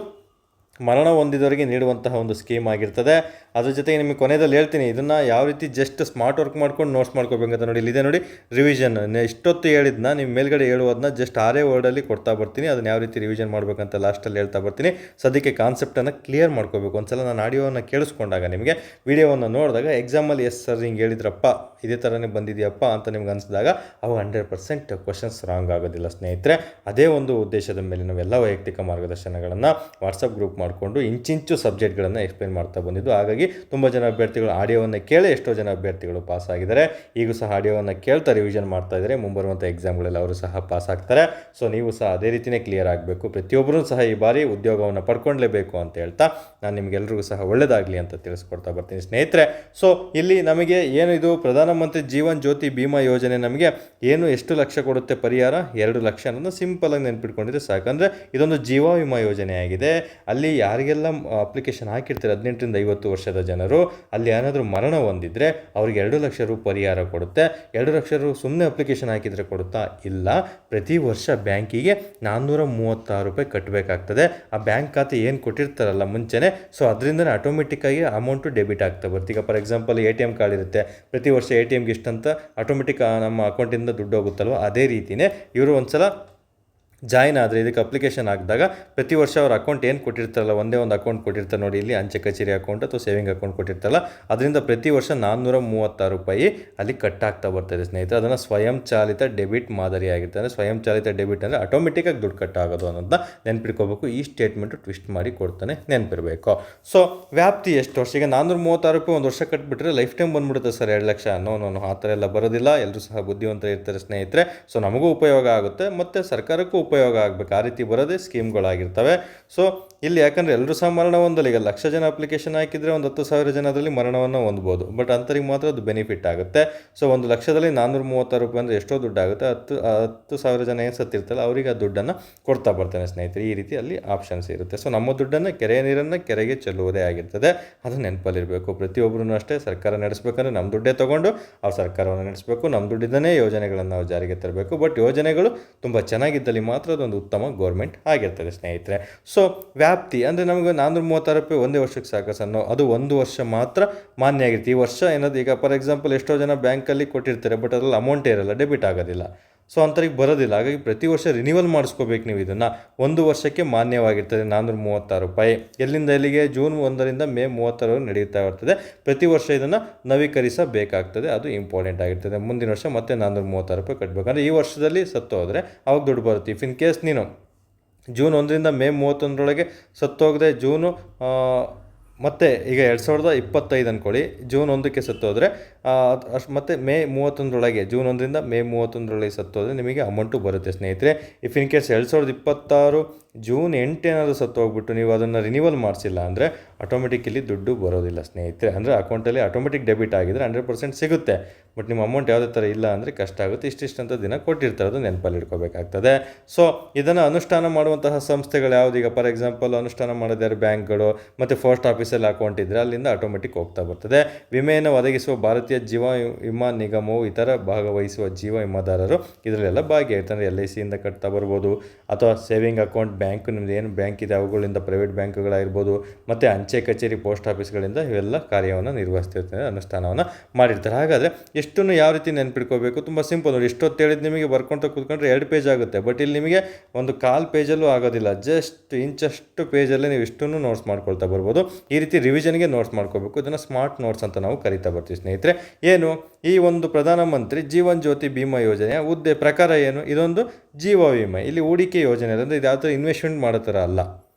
ಮರಣ ಹೊಂದಿದವರಿಗೆ ನೀಡುವಂತಹ ಒಂದು ಸ್ಕೀಮ್ ಆಗಿರ್ತದೆ. ಅದ್ರ ಜೊತೆಗೆ ನಿಮಗೆ ಕೊನೆಯಲ್ಲಿ ಹೇಳ್ತೀನಿ, ಇದನ್ನು ಯಾವ ರೀತಿ ಜಸ್ಟ್ ಸ್ಮಾರ್ಟ್ ವರ್ಕ್ ಮಾಡ್ಕೊಂಡು ನೋಟ್ಸ್ ಮಾಡ್ಕೋಬೇಕಂತ. ನೋಡಿ, ಇಲ್ಲಿದೆ ನೋಡಿ ರಿವಿಷನ್. ಇಷ್ಟೊತ್ತು ಹೇಳಿದ್ನ ನೀವು ಮೇಲ್ಗಡೆ ಹೇಳುವುದನ್ನ ಜಸ್ಟ್ 6 ವರ್ಡಲ್ಲಿ ಕೊಡ್ತಾ ಬರ್ತೀನಿ. ಅದನ್ನು ಯಾವ ರೀತಿ ರಿವಿಷನ್ ಮಾಡಬೇಕಂತ ಲಾಸ್ಟಲ್ಲಿ ಹೇಳ್ತಾ ಬರ್ತೀನಿ. ಸದ್ಯಕ್ಕೆ ಕಾನ್ಸೆಪ್ಟನ್ನು ಕ್ಲಿಯರ್ ಮಾಡ್ಕೋಬೇಕು. ಒಂದ್ಸಲ ನಾನು ಆಡಿಯೋವನ್ನು ಕೇಳಿಸ್ಕೊಂಡಾಗ, ನಿಮಗೆ ವಿಡಿಯೋವನ್ನು ನೋಡಿದಾಗ ಎಕ್ಸಾಮಲ್ಲಿ ಎಸ್ ಸರ್ ಹಿಂಗೆ ಹೇಳಿದ್ರಪ್ಪ, ಇದೇ ಥರನೇ ಬಂದಿದೆಯಪ್ಪ ಅಂತ ನಿಮ್ಗೆ ಅನಿಸಿದಾಗ ಅವು 100% ಕ್ವಶನ್ಸ್ ರಾಂಗ್ ಆಗೋದಿಲ್ಲ ಸ್ನೇಹಿತರೆ. ಅದೇ ಒಂದು ಉದ್ದೇಶದ ಮೇಲೆ ನಾವೆಲ್ಲ ವೈಯಕ್ತಿಕ ಮಾರ್ಗದರ್ಶನಗಳನ್ನು ವಾಟ್ಸಪ್ ಗ್ರೂಪ್ ಮಾಡಿಕೊಂಡು ಇಂಚಿಂಚು ಸಬ್ಜೆಕ್ಟ್ಗಳನ್ನು ಎಕ್ಸ್ಪ್ಲೇನ್ ಮಾಡ್ತಾ ಬಂದಿದ್ದು. ಹಾಗಾಗಿ ತುಂಬ ಜನ ಅಭ್ಯರ್ಥಿಗಳು ಆಡಿಯೋವನ್ನು ಕೇಳಿ ಎಷ್ಟೋ ಜನ ಅಭ್ಯರ್ಥಿಗಳು ಪಾಸ್ ಆಗಿದ್ದಾರೆ. ಈಗೂ ಸಹ ಆಡಿಯೋವನ್ನು ಕೇಳ್ತಾ ರಿವಿಷನ್ ಮಾಡ್ತಾ ಇದ್ದಾರೆ. ಮುಂಬರುವಂಥ ಎಕ್ಸಾಮ್ಗಳಲ್ಲಿ ಅವರು ಸಹ ಪಾಸ್ ಆಗ್ತಾರೆ. ಸೊ ನೀವು ಸಹ ಅದೇ ರೀತಿಯೇ ಕ್ಲಿಯರ್ ಆಗಬೇಕು. ಪ್ರತಿಯೊಬ್ಬರೂ ಸಹ ಈ ಬಾರಿ ಉದ್ಯೋಗವನ್ನು ಪಡ್ಕೊಳ್ಳೇಬೇಕು ಅಂತ ಹೇಳ್ತಾ ನಾನು ನಿಮಗೆಲ್ಲರಿಗೂ ಸಹ ಒಳ್ಳೆಯದಾಗಲಿ ಅಂತ ತಿಳಿಸ್ಕೊಡ್ತಾ ಬರ್ತೀನಿ ಸ್ನೇಹಿತರೆ. ಸೊ ಇಲ್ಲಿ ನಮಗೆ ಏನು ಇದು ಪ್ರಧಾನಮಂತ್ರಿ ಜೀವನ್ ಜ್ಯೋತಿ ಬಿಮಾ ಯೋಜನೆ ನಮಗೆ ಏನು ಎಷ್ಟು ಲಕ್ಷ ಕೊಡುತ್ತೆ ಪರಿಹಾರ? 2 ಲಕ್ಷ ಅನ್ನೋದು ಸಿಂಪಲಾಗಿ ನೆನ್ಪಿಟ್ಕೊಂಡಿದ್ರೆ ಸಾಕಂದರೆ ಇದೊಂದು ಜೀವ ವಿಮಾ ಯೋಜನೆ ಆಗಿದೆ. ಅಲ್ಲಿ ಯಾರಿಗೆಲ್ಲ ಅಪ್ಲಿಕೇಶನ್ ಹಾಕಿರ್ತಾರೆ 18ರಿಂದ 50 ವರ್ಷದ ಜನರು, ಅಲ್ಲಿ ಏನಾದರೂ ಮರಣ ಹೊಂದಿದ್ರೆ ಅವ್ರಿಗೆ 2 ಲಕ್ಷ ರು ಪರಿಹಾರ ಕೊಡುತ್ತೆ. 2 ಲಕ್ಷ ರು ಸುಮ್ಮನೆ ಅಪ್ಲಿಕೇಶನ್ ಹಾಕಿದರೆ ಕೊಡುತ್ತಾ? ಇಲ್ಲ. ಪ್ರತಿ ವರ್ಷ ಬ್ಯಾಂಕಿಗೆ 436 ರೂಪಾಯಿ ಕಟ್ಟಬೇಕಾಗ್ತದೆ. ಆ ಬ್ಯಾಂಕ್ ಖಾತೆ ಏನು ಕೊಟ್ಟಿರ್ತಾರಲ್ಲ ಮುಂಚೆನೇ, ಸೊ ಅದರಿಂದನೇ ಆಟೋಮೆಟಿಕ್ಕಾಗಿ ಅಮೌಂಟು ಡೆಬಿಟ್ ಆಗ್ತಾ ಬರುತ್ತೆ. ಈಗ ಫಾರ್ ಎಕ್ಸಾಂಪಲ್ ATM ಕಾರ್ಡ್ ಇರುತ್ತೆ, ಪ್ರತಿ ವರ್ಷ ATMಗೆ ಇಷ್ಟಂತ ಆಟೋಮೆಟಿಕ್ ನಮ್ಮ ಅಕೌಂಟಿಂದ ದುಡ್ಡು ಹೋಗುತ್ತಲ್ವ, ಅದೇ ರೀತಿಯೇ ಇವರು ಒಂದ್ಸಲ ಜಾಯಿನ್ ಆದರೆ ಇದಕ್ಕೆ ಅಪ್ಲಿಕೇಶನ್ ಹಾಕಿದಾಗ ಪ್ರತಿ ವರ್ಷ ಅವ್ರ ಅಕೌಂಟ್ ಏನು ಕೊಟ್ಟಿರ್ತಾರಲ್ಲ, ಒಂದೇ ಒಂದು ಅಕೌಂಟ್ ಕೊಟ್ಟಿರ್ತಾರೆ ನೋಡಿ, ಇಲ್ಲಿ ಅಂಚೆ ಕಚೇರಿ ಅಕೌಂಟ್ ಅಥವಾ ಸೇವಿಂಗ್ ಅಕೌಂಟ್ ಕೊಟ್ಟಿರ್ತಾರಲ್ಲ, ಅದರಿಂದ ಪ್ರತಿ ವರ್ಷ 436 ರೂಪಾಯಿ ಅಲ್ಲಿ ಕಟ್ಟಾಗ್ತಾ ಬರ್ತಾಯಿದೆ ಸ್ನೇಹಿತರೆ. ಅದನ್ನು ಸ್ವಯಂ ಚಾಲಿತ ಡೆಬಿಟ್ ಮಾದರಿ ಆಗಿರುತ್ತೆ. ಅಂದರೆ ಸ್ವಯಂ ಚಾಲಿತ ಡೆಬಿಟ್ ಅಂದರೆ ಆಟೋಮೆಟಿಕ್ಕಾಗಿ ದುಡ್ಡು ಕಟ್ಟಾಗೋದು ಅನ್ನೋದನ್ನ ನೆನ್ಪಿಟ್ಕೋಬೇಕು. ಈ ಸ್ಟೇಟ್ಮೆಂಟು ಟ್ವಿಸ್ಟ್ ಮಾಡಿ ಕೊಡ್ತಾನೆ, ನೆನಪಿರಬೇಕು. ಸೊ ವ್ಯಾಪ್ತಿ ಎಷ್ಟು ವರ್ಷ? ಈಗ 436 ರೂಪಾಯಿ ಒಂದು ವರ್ಷ ಕಟ್ಬಿಟ್ರೆ ಲೈಫ್ ಟೈಮ್ ಬಂದ್ಬಿಡುತ್ತೆ ಸರ್ 2 ಲಕ್ಷ. ನೋ ಆ ಥರ ಎಲ್ಲ ಬರೋದಿಲ್ಲ. ಎಲ್ಲರೂ ಸಹ ಬುದ್ಧಿವಂತರು ಇರ್ತಾರೆ ಸ್ನೇಹಿತರೆ. ಸೊ ನಮಗೂ ಉಪಯೋಗ ಆಗುತ್ತೆ ಮತ್ತು ಸರ್ಕಾರಕ್ಕೂ ಉಪಯೋಗ ಆಗಬೇಕು. ಆ ರೀತಿ ಬರೋದೇ ಸ್ಕೀಮ್ಗಳಾಗಿರ್ತವೆ. ಸೊ ಇಲ್ಲಿ ಯಾಕಂದರೆ ಎಲ್ಲರೂ ಸಹ ಮರಣ ಹೊಂದಲ್ಲ. ಈಗ 1,00,000 ಜನ ಅಪ್ಲಿಕೇಶನ್ ಹಾಕಿದರೆ ಒಂದು 10,000 ಜನ ಅದರಲ್ಲಿ ಮರಣವನ್ನು ಹೊಂದ್ಬೋದು. ಬಟ್ ಅಂಥವ್ರಿಗೆ ಮಾತ್ರ ಅದು ಬೆನಿಫಿಟ್ ಆಗುತ್ತೆ. ಸೊ 1 ಲಕ್ಷದಲ್ಲಿ 436 ರೂಪಾಯಿ ಅಂದರೆ ಎಷ್ಟೋ ದುಡ್ಡು ಆಗುತ್ತೆ. 10,000 ಜನ ಏನು ಸತ್ತಿರ್ತಾರಲ್ಲ ಅವರಿಗೆ ಆ ದುಡ್ಡನ್ನು ಕೊಡ್ತಾ ಬರ್ತಾನೆ ಸ್ನೇಹಿತರೆ. ಈ ರೀತಿ ಅಲ್ಲಿ ಆಪ್ಷನ್ಸ್ ಇರುತ್ತೆ. ಸೊ ನಮ್ಮ ದುಡ್ಡನ್ನು, ಕೆರೆಯ ನೀರನ್ನು ಕೆರೆಗೆ ಚೆಲ್ಲುವುದೇ ಆಗಿರ್ತದೆ. ಅದು ನೆನಪಲ್ಲಿರಬೇಕು. ಪ್ರತಿಯೊಬ್ಬರೂ ಅಷ್ಟೇ ಸರ್ಕಾರ ನಡೆಸಬೇಕಂದ್ರೆ ನಮ್ಮ ದುಡ್ಡೇ ತೊಗೊಂಡು ಅವ್ರು ಸರ್ಕಾರವನ್ನು ನಡೆಸಬೇಕು. ನಮ್ಮ ದುಡ್ಡಿದ್ದನೇ ಯೋಜನೆಗಳನ್ನು ನಾವು ಜಾರಿಗೆ ತರಬೇಕು. ಬಟ್ ಯೋಜನೆಗಳು ತುಂಬ ಚೆನ್ನಾಗಿದ್ದಲ್ಲಿ ಮಾತ್ರ ಅದೊಂದು ಉತ್ತಮ ಗೌರ್ಮೆಂಟ್ ಆಗಿರ್ತದೆ ಸ್ನೇಹಿತರೆ. ಸೊ ವ್ಯಾಪ್ತಿ ಅಂದರೆ ನಮಗೆ 436 ರೂಪಾಯಿ ಒಂದೇ ವರ್ಷಕ್ಕೆ ಸಾಕು ಸರ್. ಅದು ಒಂದು ವರ್ಷ ಮಾತ್ರ ಮಾನ್ಯ ಆಗಿರುತ್ತೆ. ಈ ವರ್ಷ ಏನಾದ್ರು ಈಗ ಫಾರ್ ಎಕ್ಸಾಂಪಲ್ ಎಷ್ಟೋ ಜನ ಬ್ಯಾಂಕಲ್ಲಿ ಕೊಟ್ಟಿರ್ತಾರೆ, ಬಟ್ ಅದರಲ್ಲಿ ಅಮೌಂಟೇ ಇರಲ್ಲ, ಡೆಬಿಟ್ ಆಗೋದಿಲ್ಲ. ಸೊ ಅಂಥವ್ರಿಗೆ ಬರೋದಿಲ್ಲ. ಹಾಗಾಗಿ ಪ್ರತಿ ವರ್ಷ ರಿನಿವಲ್ ಮಾಡಿಸ್ಕೋಬೇಕು ನೀವು. ಇದನ್ನು ಒಂದು ವರ್ಷಕ್ಕೆ ಮಾನ್ಯವಾಗಿರ್ತದೆ 436 ರೂಪಾಯಿ. ಎಲ್ಲಿಂದ ಎಲ್ಲಿಗೆ? ಜೂನ್ 1ರಿಂದ ಮೇ 30ರವರೆಗೆ ನಡೆಯುತ್ತಾ ಇರ್ತದೆ. ಪ್ರತಿ ವರ್ಷ ಇದನ್ನು ನವೀಕರಿಸಬೇಕಾಗ್ತದೆ. ಅದು ಇಂಪಾರ್ಟೆಂಟ್ ಆಗಿರ್ತದೆ. ಮುಂದಿನ ವರ್ಷ ಮತ್ತೆ 436 ರೂಪಾಯಿ ಕಟ್ಟಬೇಕು. ಅಂದರೆ ಈ ವರ್ಷದಲ್ಲಿ ಸತ್ತು ಹೋದರೆ ಅವಾಗ ದುಡ್ಡು ಬರುತ್ತೆ. ಇಫ್ ಇನ್ ಕೇಸ್ ನೀನು ಜೂನ್ 1ರಿಂದ ಮೇ 31ರೊಳಗೆ ಸತ್ತೋಗದೆ ಮತ್ತು ಈಗ 2025 ಅಂದ್ಕೊಳ್ಳಿ, ಜೂನ್ 1ಕ್ಕೆ ಸತ್ತೋದ್ರೆ ಅಷ್ಟು ಮತ್ತೆ ಮೇ 31ರೊಳಗೆ, ಜೂನ್ 1ರಿಂದ ಮೇ 31ರೊಳಗೆ ಸತ್ತೋದ್ರೆ ನಿಮಗೆ ಅಮೌಂಟು ಬರುತ್ತೆ ಸ್ನೇಹಿತರೆ. ಇಫ್ ಇನ್ ಕೇಸ್ 2026 ಜೂನ್ 8 ಏನಾದರೂ ಸತ್ತೋಗ್ಬಿಟ್ಟು ನೀವು ಅದನ್ನು ರಿನಿವಲ್ ಮಾಡಿಸಿಲ್ಲ ಅಂದರೆ ಆಟೋಮೆಟಿಕಲಿ ದುಡ್ಡು ಬರೋದಿಲ್ಲ ಸ್ನೇಹಿತರೆ. ಅಂದರೆ ಅಕೌಂಟಲ್ಲಿ ಆಟೋಮೆಟಿಕ್ ಡೆಬಿಟ್ ಆಗಿದ್ರೆ 100% ಸಿಗುತ್ತೆ. ಬಟ್ ನಿಮ್ಮ ಅಮೌಂಟ್ ಯಾವುದೇ ಥರ ಇಲ್ಲ ಅಂದರೆ ಕಷ್ಟ ಆಗುತ್ತೆ. ಇಷ್ಟಿಷ್ಟಂತ ದಿನ ಕೊಟ್ಟಿರ್ತಾರೆ, ಅದು ನೆನಪಲ್ಲಿ ಇಟ್ಕೋಬೇಕಾಗ್ತದೆ. ಸೊ ಇದನ್ನು ಅನುಷ್ಠಾನ ಮಾಡುವಂತಹ ಸಂಸ್ಥೆಗಳು ಯಾವುದು? ಈಗ ಫಾರ್ ಎಕ್ಸಾಂಪಲ್ ಅನುಷ್ಠಾನ ಮಾಡೋದ್ಯಾರು? ಬ್ಯಾಂಕ್ಗಳು ಮತ್ತು ಪೋಸ್ಟ್ ಆಫೀಸಲ್ಲಿ ಅಕೌಂಟ್ ಇದ್ದರೆ ಅಲ್ಲಿಂದ ಆಟೋಮೆಟಿಕ್ ಹೋಗ್ತಾ ಬರ್ತದೆ. ವಿಮೆಯನ್ನು ಒದಗಿಸುವ ಭಾರತೀಯ ಜೀವ ವಿಮಾ ನಿಗಮವು ಇತರ ಭಾಗವಹಿಸುವ ಜೀವ ವಿಮಾದಾರರು ಇದರಲ್ಲೆಲ್ಲ ಭಾಗಿಯಾಗಿರ್ತಾರೆ. LICಯಿಂದ ಕಟ್ತಾ ಬರ್ಬೋದು, ಅಥವಾ ಸೇವಿಂಗ್ ಅಕೌಂಟ್ ಬ್ಯಾಂಕ್, ನಿಮ್ದು ಏನು ಬ್ಯಾಂಕ್ ಇದೆ ಅವುಗಳಿಂದ, ಪ್ರೈವೇಟ್ ಬ್ಯಾಂಕ್ಗಳಾಗಿರ್ಬೋದು, ಮತ್ತು ಅಂಚೆ ಕಚೇರಿ, ಪೋಸ್ಟ್ ಆಫೀಸ್ಗಳಿಂದ ಇವೆಲ್ಲ ಕಾರ್ಯವನ್ನು ನಿರ್ವಹಿಸ್ತಿರ್ತಾರೆ, ಅನುಷ್ಠಾನವನ್ನು ಮಾಡಿರ್ತಾರೆ. ಹಾಗಾದರೆ ಎಷ್ಟನ್ನು ಯಾವ ರೀತಿ ನೆನ್ಪಿಟ್ಕೋಬೇಕು? ತುಂಬ ಸಿಂಪಲ್ ನೋಡಿ. ಇಷ್ಟೊತ್ತು ಹೇಳಿದ್ದು ನಿಮಗೆ ಬರ್ಕೊಳ್ತಾ ಕೂತ್ಕೊಂಡ್ರೆ 2 ಪೇಜ್ ಆಗುತ್ತೆ. ಬಟ್ ಇಲ್ಲಿ ನಿಮಗೆ ಒಂದು 1/4 ಪೇಜಲ್ಲೂ ಆಗೋದಿಲ್ಲ. ಜಸ್ಟ್ ಇಂಚಷ್ಟು ಪೇಜಲ್ಲೇ ನೀವು ಇಷ್ಟನ್ನು ನೋಟ್ಸ್ ಮಾಡ್ಕೊಳ್ತಾ ಬರ್ಬೋದು. ಈ ರೀತಿ ರಿವಿಷನ್ಗೆ ನೋಟ್ಸ್ ಮಾಡ್ಕೋಬೇಕು. ಇದನ್ನು ಸ್ಮಾರ್ಟ್ ನೋಟ್ಸ್ ಅಂತ ನಾವು ಕರಿತಾ ಬರ್ತೀವಿ ಸ್ನೇಹಿತರೆ. ಏನು ಈ ಒಂದು ಪ್ರಧಾನಮಂತ್ರಿ ಜೀವನ್ ಜ್ಯೋತಿ ಬಿಮಾ ಯೋಜನೆಯ ಹುದ್ದೆ ಪ್ರಕಾರ ಏನು? ಇದೊಂದು ಜೀವ ವಿಮೆ. ಇಲ್ಲಿ ಹೂಡಿಕೆ ಯೋಜನೆ ಅಂದರೆ ಇದು ಯಾವ ಥರ ಇನ್ವೆಸ್ಟ್ಮೆಂಟ್ ಮಾಡೋ ಥರ ಅಲ್ಲ.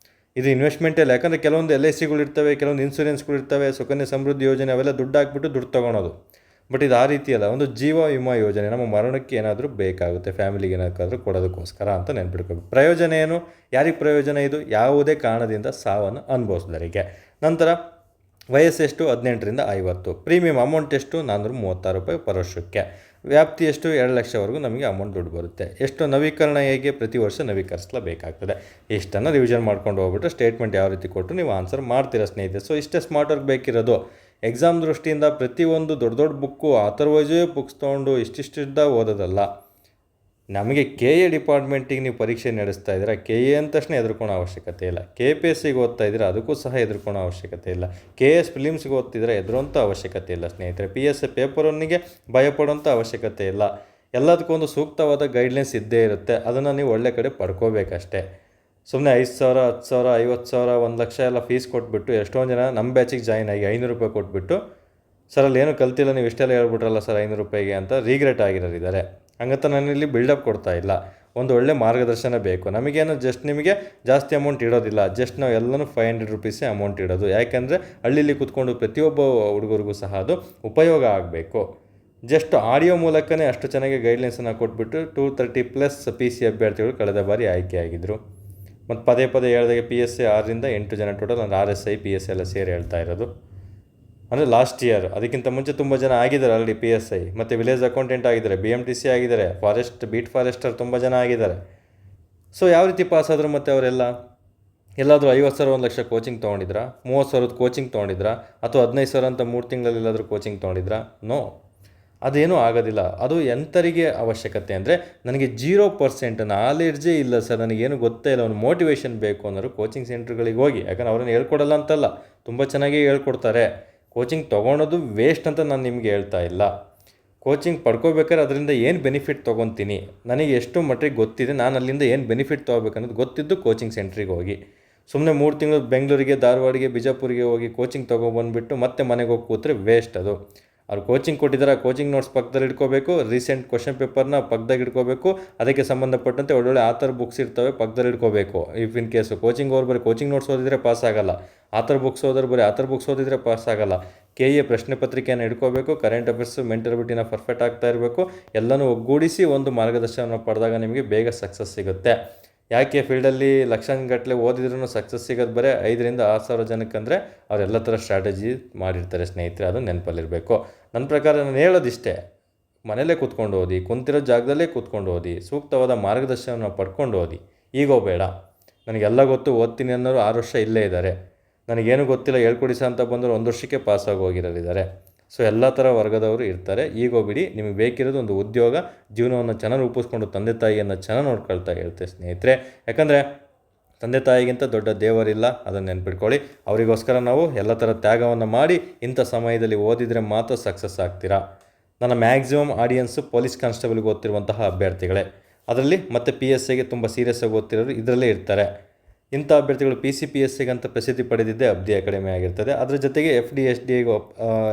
ಇದು ಇನ್ವೆಸ್ಟ್ಮೆಂಟ್ ಇಲ್ಲ. ಯಾಕಂದರೆ ಕೆಲವೊಂದು LICಗಳು ಇರ್ತವೆ, ಕೆಲವೊಂದು ಇನ್ಸೂರೆನ್ಸ್ಗಳು ಇರ್ತವೆ, ಸುಕನ್ಯಾ ಸಮೃದ್ಧಿ ಯೋಜನೆ, ಅವೆಲ್ಲ ದುಡ್ಡು ಹಾಕ್ಬಿಟ್ಟು ದುಡ್ಡು ತೊಗೊಳೋದು. ಬಟ್ ಇದು ಆ ರೀತಿ ಅಲ್ಲ. ಒಂದು ಜೀವ ವಿಮಾ ಯೋಜನೆ ನಮ್ಮ ಮರಣಕ್ಕೆ ಏನಾದರೂ ಬೇಕಾಗುತ್ತೆ, ಫ್ಯಾಮಿಲಿಗೆ ಏನಾದರೂ ಕೊಡೋದಕ್ಕೋಸ್ಕರ ಅಂತ ನೆನ್ಪಿಟ್ಕೋಬೇಕು. ಪ್ರಯೋಜನ ಏನು? ಯಾರಿಗೆ ಪ್ರಯೋಜನ ಇದು? ಯಾವುದೇ ಕಾರಣದಿಂದ ಸಾವನ್ನು ಅನುಭವಿಸಿದವರಿಗೆ. ನಂತರ ವಯಸ್ಸೆಷ್ಟು? 18ರಿಂದ 50. ಪ್ರೀಮಿಯಂ ಅಮೌಂಟ್ ಎಷ್ಟು? 436 ರೂಪಾಯಿ ಪರ್ ವರ್ಷಕ್ಕೆ. ವ್ಯಾಪ್ತಿ ಎಷ್ಟು? 2 ಲಕ್ಷವರೆಗೂ ನಮಗೆ ಅಮೌಂಟ್ ದುಡ್ಡು ಬರುತ್ತೆ. ಎಷ್ಟು ನವೀಕರಣ? ಹೇಗೆ? ಪ್ರತಿ ವರ್ಷ ನವೀಕರಿಸಲೇಬೇಕಾಗ್ತದೆ. ಇಷ್ಟನ್ನು ರಿವಿಷನ್ ಮಾಡ್ಕೊಂಡು ಹೋಗ್ಬಿಟ್ಟು ಸ್ಟೇಟ್ಮೆಂಟ್ ಯಾವ ರೀತಿ ಕೊಟ್ಟು ನೀವು ಆನ್ಸರ್ ಮಾಡ್ತೀರಾ ಸ್ನೇಹಿತರೆ. ಸೊ ಇಷ್ಟೇ ಸ್ಮಾರ್ಟ್ ವರ್ಕ್ ಬೇಕಿರೋದು. ಎಕ್ಸಾಮ್ ದೃಷ್ಟಿಯಿಂದ ಪ್ರತಿಯೊಂದು ದೊಡ್ಡ ದೊಡ್ಡ ಬುಕ್ಕು ಆಥರ್ವೈಸೇ ಬುಕ್ಸ್ ತೊಗೊಂಡು ಇಷ್ಟಿಷ್ಟಿದ್ದ ಓದೋದಲ್ಲ. ನಮಗೆ KA ಡಿಪಾರ್ಟ್ಮೆಂಟಿಗೆ ನೀವು ಪರೀಕ್ಷೆ ನಡೆಸ್ತಾ ಇದ್ದೀರಾ, KA ಅಂದ ತಕ್ಷಣ ಹೆದರ್ಕೊಳ್ಳೋ ಅವಶ್ಯಕತೆ ಇಲ್ಲ. KPSCಗೆ ಓದ್ತಾ ಇದ್ದೀರಾ, ಅದಕ್ಕೂ ಸಹ ಹೆದರ್ಕೊಳ್ಳೋ ಅವಶ್ಯಕತೆ ಇಲ್ಲ. KS ಫಿಲಿಮ್ಸ್ಗೆ ಓದ್ತಿದ್ರೆ ಹೆದರುವಂಥ ಅವಶ್ಯಕತೆ ಇಲ್ಲ ಸ್ನೇಹಿತರೆ. PSA ಪೇಪರ್ 1ಗೆ ಭಯಪಡುವಂಥ ಅವಶ್ಯಕತೆ ಇಲ್ಲ. ಎಲ್ಲದಕ್ಕೊಂದು ಸೂಕ್ತವಾದ ಗೈಡ್ಲೈನ್ಸ್ ಇದ್ದೇ ಇರುತ್ತೆ. ಅದನ್ನು ನೀವು ಒಳ್ಳೆ ಕಡೆ ಪಡ್ಕೋಬೇಕಷ್ಟೇ. ಸುಮ್ಮನೆ 5,000, 10,000, 50,000, 1 ಲಕ್ಷ ಎಲ್ಲ ಫೀಸ್ ಕೊಟ್ಬಿಟ್ಟು ಎಷ್ಟೊಂದು ಜನ ನಮ್ಮ ಬ್ಯಾಚಿಗೆ ಜಾಯ್ನ್ ಆಗಿ 500 ರೂಪಾಯಿ ಕೊಟ್ಬಿಟ್ಟು ಸರ್ ಅಲ್ಲಿ ಏನೂ ಕಲ್ತಿಲ್ಲ, ನೀವು ಇಷ್ಟೆಲ್ಲ ಹೇಳ್ಬಿಟ್ರಲ್ಲ ಸರ್ 500 ರೂಪಾಯಿಗೆ ಅಂತ ರೀಗ್ರೆಟ್ ಆಗಿರೋರಿದ್ದಾರೆ. ಹಂಗಂತ ನಾನಿಲ್ಲಿ ಬಿಲ್ಡಪ್ ಕೊಡ್ತಾ ಇಲ್ಲ. ಒಂದು ಒಳ್ಳೆ ಮಾರ್ಗದರ್ಶನ ಬೇಕು. ನಮಗೇನು ಜಸ್ಟ್ ನಿಮಗೆ ಜಾಸ್ತಿ ಅಮೌಂಟ್ ಇಡೋದಿಲ್ಲ, ಜಸ್ಟ್ ನಾವು ಎಲ್ಲನೂ 500 ರುಪೀಸೇ ಅಮೌಂಟ್ ಇಡೋದು. ಯಾಕೆಂದರೆ ಹಳ್ಳಿಲಿ ಕೂತ್ಕೊಂಡು ಪ್ರತಿಯೊಬ್ಬ ಹುಡುಗರಿಗೂ ಸಹ ಅದು ಉಪಯೋಗ ಆಗಬೇಕು. ಜಸ್ಟ್ ಆಡಿಯೋ ಮೂಲಕನೇ ಅಷ್ಟು ಚೆನ್ನಾಗಿ ಗೈಡ್ಲೈನ್ಸನ್ನು ಕೊಟ್ಬಿಟ್ಟು 230+ PC ಅಭ್ಯರ್ಥಿಗಳು ಕಳೆದ ಬಾರಿ ಆಯ್ಕೆಯಾಗಿದ್ದರು. ಮತ್ತು ಪದೇ ಪದೇ ಹೇಳಿದಾಗೆ PSI 6ರಿಂದ 8 ಜನ ಟೋಟಲ್, ಅಂದರೆ RSI PSI ಎಲ್ಲ ಸೇರಿ ಹೇಳ್ತಾ ಇರೋದು. ಅಂದರೆ ಲಾಸ್ಟ್ ಇಯರ್, ಅದಕ್ಕಿಂತ ಮುಂಚೆ ತುಂಬ ಜನ ಆಗಿದ್ದಾರೆ ಆಲ್ರೆಡಿ PSI, ಮತ್ತು ವಿಲೇಜ್ ಅಕೌಂಟೆಂಟ್ ಆಗಿದ್ದಾರೆ, BMTC ಆಗಿದ್ದಾರೆ, ಬೀಟ್ ಫಾರೆಸ್ಟರ್ ತುಂಬ ಜನ ಆಗಿದ್ದಾರೆ. ಸೊ ಯಾವ ರೀತಿ ಪಾಸ್ ಆದರು? ಮತ್ತು ಅವರೆಲ್ಲ ಎಲ್ಲಾದರೂ 50,000 1 ಲಕ್ಷ ಕೋಚಿಂಗ್ ತೊಗೊಂಡಿದ್ರಾ? 30,000 ಕೋಚಿಂಗ್ ತೊಗೊಂಡಿದ್ರಾ? ಅಥವಾ 15,000 ಅಂತ 3 ತಿಂಗಳಲ್ಲಿ ಎಲ್ಲಾದರೂ ಕೋಚಿಂಗ್ ತೊಗೊಂಡಿದ್ರಾ? ನೋ, ಅದೇನೂ ಆಗೋದಿಲ್ಲ. ಅದು ಎಂಥರಿಗೆ ಅವಶ್ಯಕತೆ ಅಂದರೆ, ನನಗೆ 0% ನಾಲೆಡ್ಜೇ ಇಲ್ಲ ಸರ್, ನನಗೇನು ಗೊತ್ತೇ ಇಲ್ಲ, ಒಂದು ಮೋಟಿವೇಶನ್ ಬೇಕು ಅನ್ನೋರು ಕೋಚಿಂಗ್ ಸೆಂಟ್ರ್ಗಳಿಗೆ ಹೋಗಿ. ಯಾಕಂದ್ರೆ ಅವ್ರನ್ನ ಹೇಳ್ಕೊಡಲ್ಲ ಅಂತಲ್ಲ, ತುಂಬ ಚೆನ್ನಾಗಿ ಹೇಳ್ಕೊಡ್ತಾರೆ. ಕೋಚಿಂಗ್ ತೊಗೊಳೋದು ವೇಸ್ಟ್ ಅಂತ ನಾನು ನಿಮಗೆ ಹೇಳ್ತಾ ಇಲ್ಲ. ಕೋಚಿಂಗ್ ಪಡ್ಕೋಬೇಕಾದ್ರೆ ಅದರಿಂದ ಏನು ಬೆನಿಫಿಟ್ ತೊಗೊತೀನಿ, ನನಗೆ ಎಷ್ಟು ಮಟ್ಟಿಗೆ ಗೊತ್ತಿದೆ, ನಾನು ಅಲ್ಲಿಂದ ಏನು ಬೆನಿಫಿಟ್ ತೊಗೋಬೇಕನ್ನೋದು ಗೊತ್ತಿದ್ದು ಕೋಚಿಂಗ್ ಸೆಂಟ್ರಿಗೆ ಹೋಗಿ. ಸುಮ್ಮನೆ 3 ತಿಂಗಳು ಬೆಂಗಳೂರಿಗೆ, ಧಾರವಾಡಿಗೆ, ಬಿಜಾಪುರಿಗೆ ಹೋಗಿ ಕೋಚಿಂಗ್ ತೊಗೊಬಂದುಬಿಟ್ಟು ಮತ್ತೆ ಮನೆಗೆ ಹೋಗಿ ಕೂತ್ರೆ ವೇಸ್ಟ್ ಅದು. ಅವ್ರು ಕೋಚಿಂಗ್ ಕೊಟ್ಟಿದ್ದಾರೆ, ಕೋಚಿಂಗ್ ನೋಟ್ಸ್ ಪಕ್ಕದಲ್ಲಿ ಇಟ್ಕೋಬೇಕು, ರೀಸೆಂಟ್ ಕ್ವಶನ್ ಪೇಪರ್ನ ಪಕ್ಕದಾಗ ಇಟ್ಕೋಬೇಕು, ಅದಕ್ಕೆ ಸಂಬಂಧಪಟ್ಟಂತೆ ಒಳ್ಳೊಳ್ಳೆ ಆಥರ್ ಬುಕ್ಸ್ ಇರ್ತವೆ ಪಕ್ಕದಲ್ಲಿ ಇಟ್ಕೋಬೇಕು. ಇಫ್ ಇನ್ ಕೇಸು ಕೋಚಿಂಗ್ ಅವ್ರು ಬರೀ ಕೋಚಿಂಗ್ ನೋಟ್ಸ್ ಓದಿದರೆ ಪಾಸ್ ಆಗಲ್ಲ, ಆಥರ್ ಬುಕ್ಸ್ ಓದಿದ್ರೆ ಬರೀ ಆಥರ್ ಬುಕ್ಸ್ ಓದಿದರೆ ಪಾಸ್ ಆಗಲ್ಲ. KA ಪ್ರಶ್ನೆ ಪತ್ರಿಕೆಯನ್ನು ಇಟ್ಕೋಬೇಕು, ಕರೆಂಟ್ ಅಫೇರ್ಸು, ಮೆಂಟಲಿಟಿನ ಪರ್ಫೆಕ್ಟ್ ಆಗ್ತಾ ಇರಬೇಕು. ಎಲ್ಲನೂ ಒಗ್ಗೂಡಿಸಿ ಒಂದು ಮಾರ್ಗದರ್ಶನ ಪಡೆದಾಗ ನಿಮಗೆ ಬೇಗ ಸಕ್ಸಸ್ ಸಿಗುತ್ತೆ. ಯಾಕೆ ಫೀಲ್ಡಲ್ಲಿ ಲಕ್ಷಾನುಗಟ್ಟಲೆ ಓದಿದ್ರೂ ಸಕ್ಸಸ್ ಸಿಗೋದು ಬರೀ 5,000 to 6,000 ಜನಕ್ಕೆ ಅಂದರೆ ಅವರೆಲ್ಲ ಥರ ಸ್ಟ್ರಾಟಜಿ ಮಾಡಿರ್ತಾರೆ ಸ್ನೇಹಿತರೆ, ಅದು ನೆನಪಲ್ಲಿರಬೇಕು. ನನ್ನ ಪ್ರಕಾರ ನಾನು ಹೇಳೋದಿಷ್ಟೇ, ಮನೇಲೇ ಕೂತ್ಕೊಂಡು ಓದಿ, ಕುಂತಿರೋ ಜಾಗದಲ್ಲೇ ಕೂತ್ಕೊಂಡು ಓದಿ, ಸೂಕ್ತವಾದ ಮಾರ್ಗದರ್ಶನವನ್ನು ಪಡ್ಕೊಂಡು ಓದಿ. ಈಗೋ ಬೇಡ, ನನಗೆಲ್ಲ ಗೊತ್ತು ಓದ್ತೀನಿ ಅನ್ನೋರು 6 ವರ್ಷ ಇಲ್ಲೇ ಇದ್ದಾರೆ, ನನಗೇನು ಗೊತ್ತಿಲ್ಲ ಹೇಳ್ಕೊಡಿ ಅಂತ ಬಂದರು 1 ವರ್ಷಕ್ಕೆ ಪಾಸಾಗಿ ಹೋಗಿರೋರಿದ್ದಾರೆ. ಸೊ ಎಲ್ಲ ಥರ ವರ್ಗದವರು ಇರ್ತಾರೆ. ಈಗೋ ಬಿಡಿ, ನಿಮಗೆ ಬೇಕಿರೋದು ಒಂದು ಉದ್ಯೋಗ, ಜೀವನವನ್ನು ಚೆನ್ನಾಗಿ ರೂಪಿಸ್ಕೊಂಡು ತಂದೆ ತಾಯಿಯನ್ನು ಚೆನ್ನಾಗಿ ನೋಡ್ಕೊಳ್ತಾ ಇರುತ್ತೆ ಸ್ನೇಹಿತರೆ. ಯಾಕಂದರೆ ತಂದೆ ತಾಯಿಗಿಂತ ದೊಡ್ಡ ದೇವರಿಲ್ಲ, ಅದನ್ನು ನೆನ್ಪಿಟ್ಕೊಳ್ಳಿ. ಅವರಿಗೋಸ್ಕರ ನಾವು ಎಲ್ಲ ಥರ ತ್ಯಾಗವನ್ನು ಮಾಡಿ ಇಂಥ ಸಮಯದಲ್ಲಿ ಓದಿದರೆ ಮಾತ್ರ ಸಕ್ಸಸ್ ಆಗ್ತೀರಾ. ನನ್ನ ಮ್ಯಾಕ್ಸಿಮಮ್ ಆಡಿಯನ್ಸು ಪೊಲೀಸ್ ಕಾನ್ಸ್ಟೇಬಲ್ಗೆ ಓದ್ತಿರುವಂತಹ ಅಭ್ಯರ್ಥಿಗಳೇ, ಅದರಲ್ಲಿ ಮತ್ತು PSIಗೆ ತುಂಬ ಸೀರಿಯಸ್ಸಾಗಿ ಓದ್ತಿರೋರು ಇದರಲ್ಲೇ ಇರ್ತಾರೆ. ಇಂಥ ಅಭ್ಯರ್ಥಿಗಳು PCPSIಗೆ ಅಂತ ಪ್ರಸಿದ್ಧಿ ಪಡೆದಿದ್ದೇ ಅಬ್ದಿ ಅಕಾಡೆಮಿ ಆಗಿರ್ತದೆ. ಅದರ ಜೊತೆಗೆ FD SDAಗೂ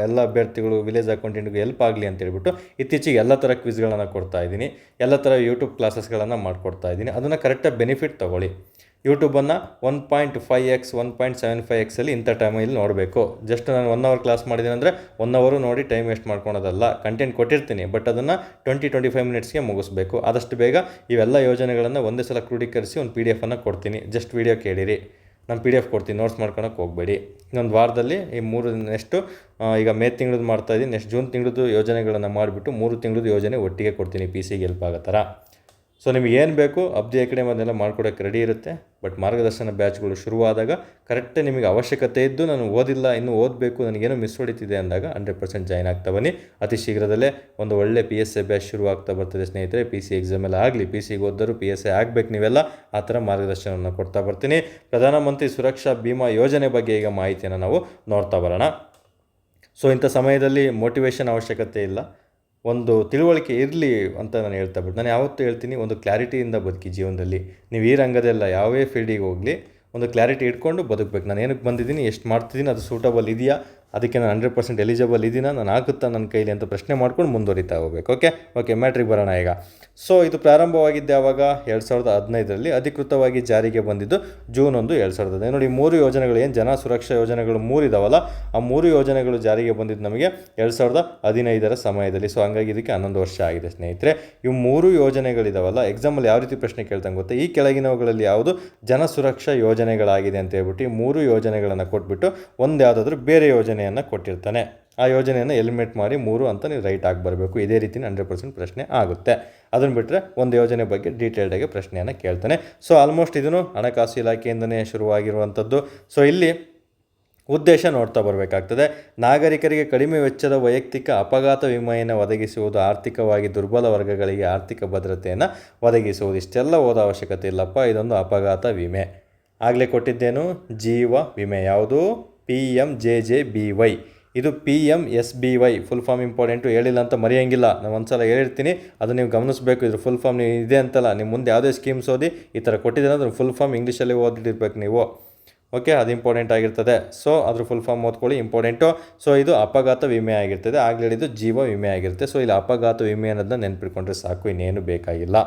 ಎಲ್ಲ ಅಭ್ಯರ್ಥಿಗಳು ವಿಲೇಜ್ ಅಕೌಂಟೆಂಟ್ಗೂ ಹೆಲ್ಪ್ ಆಗಲಿ ಅಂತ ಹೇಳ್ಬಿಟ್ಟು ಇತ್ತೀಚೆಗೆ ಎಲ್ಲ ಥರ ಕ್ವಿಜ್ಗಳನ್ನು ಕೊಡ್ತಾ ಇದ್ದೀನಿ, ಎಲ್ಲ ಥರ ಯೂಟ್ಯೂಬ್ ಕ್ಲಾಸಸ್ಗಳನ್ನು ಮಾಡಿಕೊಡ್ತಾ ಇದ್ದೀನಿ. ಅದನ್ನು ಕರೆಕ್ಟಾಗಿ ಬೆನಿಫಿಟ್ ತೊಗೊಳ್ಳಿ. ಯೂಟ್ಯೂಬನ್ನು 1.5x 1.75x ಇಂಥ ಟೈಮಲ್ಲಿ ನೋಡಬೇಕು. ಜಸ್ಟ್ ನಾನು 1 hour ಕ್ಲಾಸ್ ಮಾಡಿದ್ದೀನಿ ಅಂದರೆ 1 hour ನೋಡಿ ಟೈಮ್ ವೇಸ್ಟ್ ಮಾಡ್ಕೊಳೋದಲ್ಲ. ಕಂಟೆಂಟ್ ಕೊಟ್ಟಿರ್ತೀನಿ, ಬಟ್ ಅದನ್ನು 20-25 ಮಿನಿಟ್ಸ್ಗೆ ಮುಗಿಸ್ಬೇಕು. ಆದಷ್ಟು ಬೇಗ ಇವೆಲ್ಲ ಯೋಜನೆಗಳನ್ನು ಒಂದೇ ಸಲ ಕ್ರೋಢೀಕರಿಸಿ ಒಂದು PDF ಕೊಡ್ತೀನಿ. ಜಸ್ಟ್ ವಿಡಿಯೋ ಕೇಳಿರಿ, ನಾನು PDF ಕೊಡ್ತೀನಿ, ನೋಟ್ಸ್ ಮಾಡ್ಕೊಳಕ್ಕೆ ಹೋಗಬೇಡಿ. ಇನ್ನೊಂದು ವಾರದಲ್ಲಿ ಈ 3 ನೆಕ್ಸ್ಟು ಈಗ ಮೇ ತಿಂಗಳದ್ದು ಮಾಡ್ತಾಯಿದ್ದೀನಿ, ನೆಕ್ಸ್ಟ್ ಜೂನ್ ತಿಂಗಳದ್ದು ಯೋಜನೆಗಳನ್ನು ಮಾಡಿಬಿಟ್ಟು 3 ತಿಂಗಳದ್ದು ಯೋಜನೆ ಒಟ್ಟಿಗೆ ಕೊಡ್ತೀನಿ PCಗೆ ಹೆಲ್ಪ್ ಆಗೋ ಥರ. ಸೊ ನಿಮಗೇನು ಬೇಕು ಅಬ್ದಿ ಅಕಾಡೆಮಿ ಅದನ್ನೆಲ್ಲ ಮಾಡ್ಕೊಡೋಕ್ಕೆ ರೆಡಿ ಇರುತ್ತೆ. ಬಟ್ ಮಾರ್ಗದರ್ಶನ ಬ್ಯಾಚ್ಗಳು ಶುರುವಾದಾಗ ಕರೆಕ್ಟಾಗಿ ನಿಮಗೆ ಅವಶ್ಯಕತೆ ಇದ್ದು, ನಾನು ಓದಿಲ್ಲ ಇನ್ನೂ ಓದಬೇಕು, ನನಗೇನೋ ಮಿಸ್ ಹೊಡಿತಿದೆ ಅಂದಾಗ 100% ಜಾಯ್ನ್ ಆಗ್ತಾ ಬನ್ನಿ. ಅತಿ ಶೀಘ್ರದಲ್ಲೇ ಒಂದು ಒಳ್ಳೆ PSI ಬ್ಯಾಚ್ ಶುರುವಾಗ್ತಾ ಬರ್ತದೆ ಸ್ನೇಹಿತರೆ. PC ಎಕ್ಸಾಮ್ ಎಲ್ಲ ಆಗಲಿ, PCಗೆ ಓದಿದ್ರು PSI ಆಗಬೇಕು ನೀವೆಲ್ಲ, ಆ ಥರ ಮಾರ್ಗದರ್ಶನವನ್ನು ಕೊಡ್ತಾ ಬರ್ತೀನಿ. ಪ್ರಧಾನಮಂತ್ರಿ ಸುರಕ್ಷಾ ಬಿಮಾ ಯೋಜನೆ ಬಗ್ಗೆ ಈಗ ಮಾಹಿತಿಯನ್ನು ನಾವು ನೋಡ್ತಾ ಬರೋಣ. ಸೊ ಇಂಥ ಸಮಯದಲ್ಲಿ ಮೋಟಿವೇಶನ್ ಅವಶ್ಯಕತೆ ಇಲ್ಲ, ಒಂದು ತಿಳುವಳಿಕೆ ಇರಲಿ ಅಂತ ನಾನು ಹೇಳ್ತಾ ಬಿಟ್ಟು, ನಾನು ಯಾವತ್ತೂ ಹೇಳ್ತೀನಿ, ಒಂದು ಕ್ಲಾರಿಟಿಯಿಂದ ಬದುಕಿ ಜೀವನದಲ್ಲಿ. ನೀವು ಈ ರಂಗದಲ್ಲ ಯಾವೇ ಫೀಲ್ಡಿಗೆ ಹೋಗಲಿ, ಒಂದು ಕ್ಲಾರಿಟಿ ಇಟ್ಕೊಂಡು ಬದುಕಬೇಕು. ನಾನು ಏನಕ್ಕೆ ಬಂದಿದ್ದೀನಿ, ಎಷ್ಟು ಮಾಡ್ತಿದ್ದೀನಿ, ಅದು ಸೂಟಬಲ್ ಇದೆಯಾ, ಅದಕ್ಕೆ ನಾನು 100% ಎಲಿಜಿಬಲ್ ಇದೀನಾ, ನಾನು ಆಗುತ್ತಾ ನನ್ನ ಕೈಲಿ ಅಂತ ಪ್ರಶ್ನೆ ಮಾಡ್ಕೊಂಡು ಮುಂದುವರಿತಾ ಹೋಗಬೇಕು. ಓಕೆ ಮ್ಯಾಟ್ರಿಗೆ ಬರೋಣ ಈಗ. ಸೊ ಇದು ಪ್ರಾರಂಭವಾಗಿದ್ದು ಯಾವಾಗ? 2015ರಲ್ಲಿ, ಅಧಿಕೃತವಾಗಿ ಜಾರಿಗೆ ಬಂದಿದ್ದು ಜೂನ್ 1, 2015. ನೋಡಿ, 3 ಯೋಜನೆಗಳು ಏನು ಜನ ಸುರಕ್ಷಾ ಯೋಜನೆಗಳು 3 ಇದಾವಲ್ಲ, ಆ 3 ಯೋಜನೆಗಳು ಜಾರಿಗೆ ಬಂದಿದ್ದು ನಮಗೆ 2015ರ ಸಮಯದಲ್ಲಿ. ಸೊ ಹಂಗಾಗಿ ಇದಕ್ಕೆ 11 ವರ್ಷ ಆಗಿದೆ ಸ್ನೇಹಿತರೆ. ಇವು 3 ಯೋಜನೆಗಳಿದಾವಲ್ಲ, ಎಕ್ಸಾಮಲ್ಲಿ ಯಾವ ರೀತಿ ಪ್ರಶ್ನೆ ಕೇಳ್ತಂಗೆ ಗೊತ್ತಾ, ಈ ಕೆಳಗಿನವುಗಳಲ್ಲಿ ಯಾವುದು ಜನ ಸುರಕ್ಷಾ ಯೋಜನೆಗಳಾಗಿದೆ ಅಂತ ಹೇಳ್ಬಿಟ್ಟು ಈ 3 ಯೋಜನೆಗಳನ್ನು ಕೊಟ್ಬಿಟ್ಟು ಒಂದು ಯಾವುದಾದ್ರೂ ಬೇರೆ ಯೋಜನೆಯನ್ನು ಕೊಟ್ಟಿರ್ತಾನೆ. ಆ ಯೋಜನೆಯನ್ನು ಎಲಿಮಿನೇಟ್ ಮಾಡಿ 3 ಅಂತ ನೀವು ರೈಟ್ ಆಗಿ ಬರಬೇಕು. ಇದೇ ರೀತಿ 100% ಪ್ರಶ್ನೆ ಆಗುತ್ತೆ. ಅದನ್ನು ಬಿಟ್ಟರೆ ಒಂದು ಯೋಜನೆ ಬಗ್ಗೆ ಡೀಟೇಲ್ಡಾಗಿ ಪ್ರಶ್ನೆಯನ್ನು ಕೇಳ್ತಾನೆ. ಸೊ ಆಲ್ಮೋಸ್ಟ್ ಇದನ್ನು ಹಣಕಾಸು ಇಲಾಖೆಯಿಂದನೇ ಶುರುವಾಗಿರುವಂಥದ್ದು. ಸೊ ಇಲ್ಲಿ ಉದ್ದೇಶ ನೋಡ್ತಾ ಬರಬೇಕಾಗ್ತದೆ. ನಾಗರಿಕರಿಗೆ ಕಡಿಮೆ ವೆಚ್ಚದ ವೈಯಕ್ತಿಕ ಅಪಘಾತ ವಿಮೆಯನ್ನು ಒದಗಿಸುವುದು, ಆರ್ಥಿಕವಾಗಿ ದುರ್ಬಲ ವರ್ಗಗಳಿಗೆ ಆರ್ಥಿಕ ಭದ್ರತೆಯನ್ನು ಒದಗಿಸುವುದು. ಇಷ್ಟೆಲ್ಲ ಓದೋ ಅವಶ್ಯಕತೆ ಇಲ್ಲಪ್ಪ, ಇದೊಂದು ಅಪಘಾತ ವಿಮೆ. ಆಗಲೇ ಕೊಟ್ಟಿದ್ದೇನು, ಜೀವ ವಿಮೆ. ಯಾವುದು? PMJJBY. ಇದು PMSBY ಫುಲ್ ಫಾರ್ಮ್ ಇಂಪಾರ್ಟೆಂಟು, ಹೇಳಿಲ್ಲ ಅಂತ ಮರೆಯೋಂಗಿಲ್ಲ. ನಾನು ಒಂದು ಸಲ ಹೇಳಿರ್ತೀನಿ, ಅದು ನೀವು ಗಮನಿಸಬೇಕು. ಇದ್ರ ಫುಲ್ ಫಾರ್ಮ್ ನೀವು ಇದೆ ಅಂತಲ್ಲ, ನಿಮ್ಮ ಮುಂದೆ ಯಾವುದೇ ಸ್ಕೀಮ್ಸ್ ಓದಿ ಈ ಥರ ಕೊಟ್ಟಿದ್ದೇನೆ ಅದ್ರ ಫುಲ್ ಫಾರ್ಮ್ ಇಂಗ್ಲೀಷಲ್ಲಿ ಓದಿಟ್ಟಿರ್ಬೇಕು ನೀವು. ಓಕೆ, ಅದು ಇಂಪಾರ್ಟೆಂಟ್ ಆಗಿರ್ತದೆ. ಸೊ ಅದ್ರ ಫುಲ್ ಫಾರ್ಮ್ ಓದ್ಕೊಳ್ಳಿ, ಇಂಪಾರ್ಟೆಂಟು. ಸೊ ಇದು ಅಪಘಾತ ವಿಮೆ ಆಗಿರ್ತದೆ, ಆಗಲೇ ಹೇಳಿದ್ದು ಜೀವ ವಿಮೆ ಆಗಿರುತ್ತೆ. ಸೊ ಇಲ್ಲಿ ಅಪಘಾತ ವಿಮೆ ಅನ್ನೋದನ್ನ ನೆನ್ಪಿಟ್ಕೊಂಡ್ರೆ ಸಾಕು, ಇನ್ನೇನು ಬೇಕಾಗಿಲ್ಲ.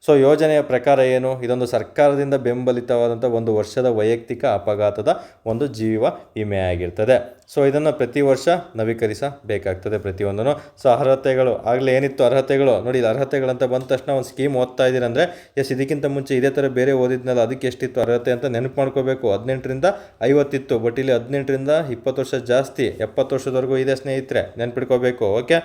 ಸೊ ಯೋಜನೆಯ ಪ್ರಕಾರ ಏನು, ಇದೊಂದು ಸರ್ಕಾರದಿಂದ ಬೆಂಬಲಿತವಾದಂಥ ಒಂದು ವರ್ಷದ ವೈಯಕ್ತಿಕ ಅಪಘಾತದ ಒಂದು ಜೀವ ವಿಮೆ ಆಗಿರ್ತದೆ. ಸೊ ಇದನ್ನು ಪ್ರತಿ ವರ್ಷ ನವೀಕರಿಸಬೇಕಾಗ್ತದೆ ಪ್ರತಿಯೊಂದನ್ನು. ಸೊ ಅರ್ಹತೆಗಳು ಆಗಲೇ ಏನಿತ್ತು ಅರ್ಹತೆಗಳು ನೋಡಿ, ಅರ್ಹತೆಗಳಂತ ಬಂದ ತಕ್ಷಣ ಒಂದು ಸ್ಕೀಮ್ ಓದ್ತಾ ಇದ್ದೀರಿ ಅಂದರೆ ಇದಕ್ಕಿಂತ ಮುಂಚೆ ಇದೇ ಥರ ಬೇರೆ ಓದಿದ್ನಲ್ಲ ಅದಕ್ಕೆ ಎಷ್ಟಿತ್ತು ಅರ್ಹತೆ ಅಂತ ನೆನಪು ಮಾಡ್ಕೋಬೇಕು. 18ರಿಂದ 50 ಇತ್ತು, ಬಟ್ ಇಲ್ಲಿ 18ರಿಂದ 20 ವರ್ಷ ಜಾಸ್ತಿ, 70 ವರ್ಷದವರೆಗೂ ಇದೆ ಸ್ನೇಹಿತರೆ, ನೆನ್ಪಿಟ್ಕೋಬೇಕು. ಓಕೆ,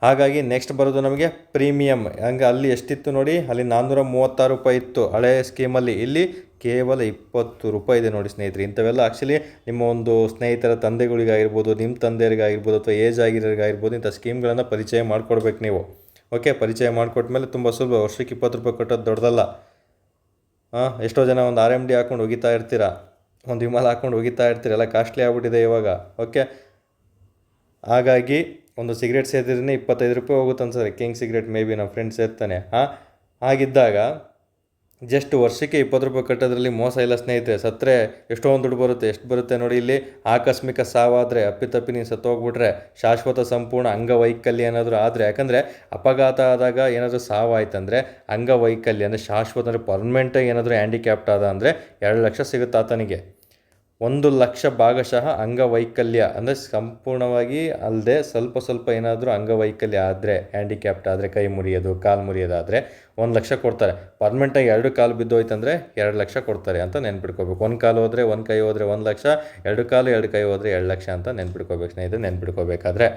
ಹಾಗಾಗಿ ನೆಕ್ಸ್ಟ್ ಬರೋದು ನಮಗೆ ಪ್ರೀಮಿಯಮ್. ಹಂಗೆ ಅಲ್ಲಿ ಎಷ್ಟಿತ್ತು ನೋಡಿ, ಅಲ್ಲಿ 436 ರೂಪಾಯಿ ಇತ್ತು ಹಳೆ ಸ್ಕೀಮಲ್ಲಿ, ಇಲ್ಲಿ ಕೇವಲ 20 ರೂಪಾಯಿ ಇದೆ ನೋಡಿ ಸ್ನೇಹಿತರೆ. ಇಂಥವೆಲ್ಲ ಆ್ಯಕ್ಚುಲಿ ನಿಮ್ಮ ಒಂದು ಸ್ನೇಹಿತರ ತಂದೆಗಳಿಗಾಗಿರ್ಬೋದು, ನಿಮ್ಮ ತಂದೆಯರಿಗಾಗಿರ್ಬೋದು, ಅಥವಾ ಏಜ್ ಆಗಿರೋರಿಗಾಗಿರ್ಬೋದು, ಇಂಥ ಸ್ಕೀಮ್ಗಳನ್ನು ಪರಿಚಯ ಮಾಡಿಕೊಡ್ಬೇಕು ನೀವು. ಓಕೆ, ಪರಿಚಯ ಮಾಡಿಕೊಟ್ಮೇಲೆ ತುಂಬ ಸುಲಭ. ವರ್ಷಕ್ಕೆ 20 ರೂಪಾಯಿ ಕಟ್ಟೋದು ದೊಡ್ಡದಲ್ಲ. ಎಷ್ಟೋ ಜನ ಒಂದು RMD ಹಾಕ್ಕೊಂಡು ಹೋಗಿತಾ ಇರ್ತೀರ, ಒಂದು ವಿಮಲ್ ಹಾಕ್ಕೊಂಡು ಹೋಗಿತಾ ಇರ್ತೀರ, ಎಲ್ಲ ಕಾಸ್ಟ್ಲಿ ಆಗ್ಬಿಟ್ಟಿದೆ ಇವಾಗ. ಓಕೆ, ಹಾಗಾಗಿ ಒಂದು ಸಿಗರೇಟ್ ಸೇದಿದ್ರೆ 25 ರೂಪಾಯಿ ಹೋಗುತ್ತೆ ಅನ್ಸರಿ, ಕಿಂಗ್ ಸಿಗರೇಟ್ ಮೇ ಬಿ ನಮ್ಮ ಫ್ರೆಂಡ್ ಸೇರ್ತಾನೆ. ಹಾಗಿದ್ದಾಗ ಜಸ್ಟ್ ವರ್ಷಕ್ಕೆ 20 ರೂಪಾಯಿ ಕಟ್ಟೋದ್ರಲ್ಲಿ ಮೋಸ ಇಲ್ಲ ಸ್ನೇಹಿತರೆ. ಸತ್ತರೆ ಎಷ್ಟೊಂದು ದುಡ್ಡು ಬರುತ್ತೆ. ಎಷ್ಟು ಬರುತ್ತೆ ನೋಡಿ, ಇಲ್ಲಿ ಆಕಸ್ಮಿಕ ಸಾವಾದರೆ, ಅಪ್ಪಿತಪ್ಪಿ ನೀನು ಸತ್ತೋಗ್ಬಿಟ್ರೆ, ಶಾಶ್ವತ ಸಂಪೂರ್ಣ ಅಂಗವೈಕಲ್ಯ ಏನಾದರೂ ಆದರೆ, ಯಾಕಂದರೆ ಅಪಘಾತ ಆದಾಗ ಏನಾದರೂ ಸಾವಾಯ್ತಂದರೆ ಅಂಗವೈಕಲ್ಯ ಅಂದರೆ ಶಾಶ್ವತ ಅಂದರೆ ಪರ್ಮನೆಂಟಾಗಿ ಏನಾದರೂ ಹ್ಯಾಂಡಿಕ್ಯಾಪ್ಟ್ ಆದ ಅಂದರೆ 2 ಲಕ್ಷ ಸಿಗುತ್ತೆ ಆತನಿಗೆ. 1 ಲಕ್ಷ ಭಾಗಶಃ ಅಂಗವೈಕಲ್ಯ ಅಂದರೆ ಸಂಪೂರ್ಣವಾಗಿ ಅಲ್ಲದೆ ಸ್ವಲ್ಪ ಏನಾದರೂ ಅಂಗವೈಕಲ್ಯ ಆದರೆ, ಹ್ಯಾಂಡಿಕ್ಯಾಪ್ಟ್ ಆದರೆ, ಕೈ ಮುರಿಯೋದು, ಕಾಲು ಮುರಿಯೋದಾದರೆ 1 ಲಕ್ಷ ಕೊಡ್ತಾರೆ. ಪರ್ಮನೆಂಟಾಗಿ 2 ಕಾಲು ಬಿದ್ದೋಯ್ತಂದರೆ 2 ಲಕ್ಷ ಕೊಡ್ತಾರೆ ಅಂತ ನೆನ್ಪಿಟ್ಕೋಬೇಕು. 1 ಕಾಲು ಹೋದರೆ 1 ಕೈ ಹೋದರೆ 1 ಲಕ್ಷ, 2 ಕಾಲು 2 ಕೈ ಹೋದರೆ 2 ಲಕ್ಷ ಅಂತ ನೆನ್ಪಿಟ್ಕೋಬೇಕು ಸ್ನೇಹಿತರೆ, ನೆನ್ಪಿಟ್ಕೋಬೇಕಾದ್ರೆ.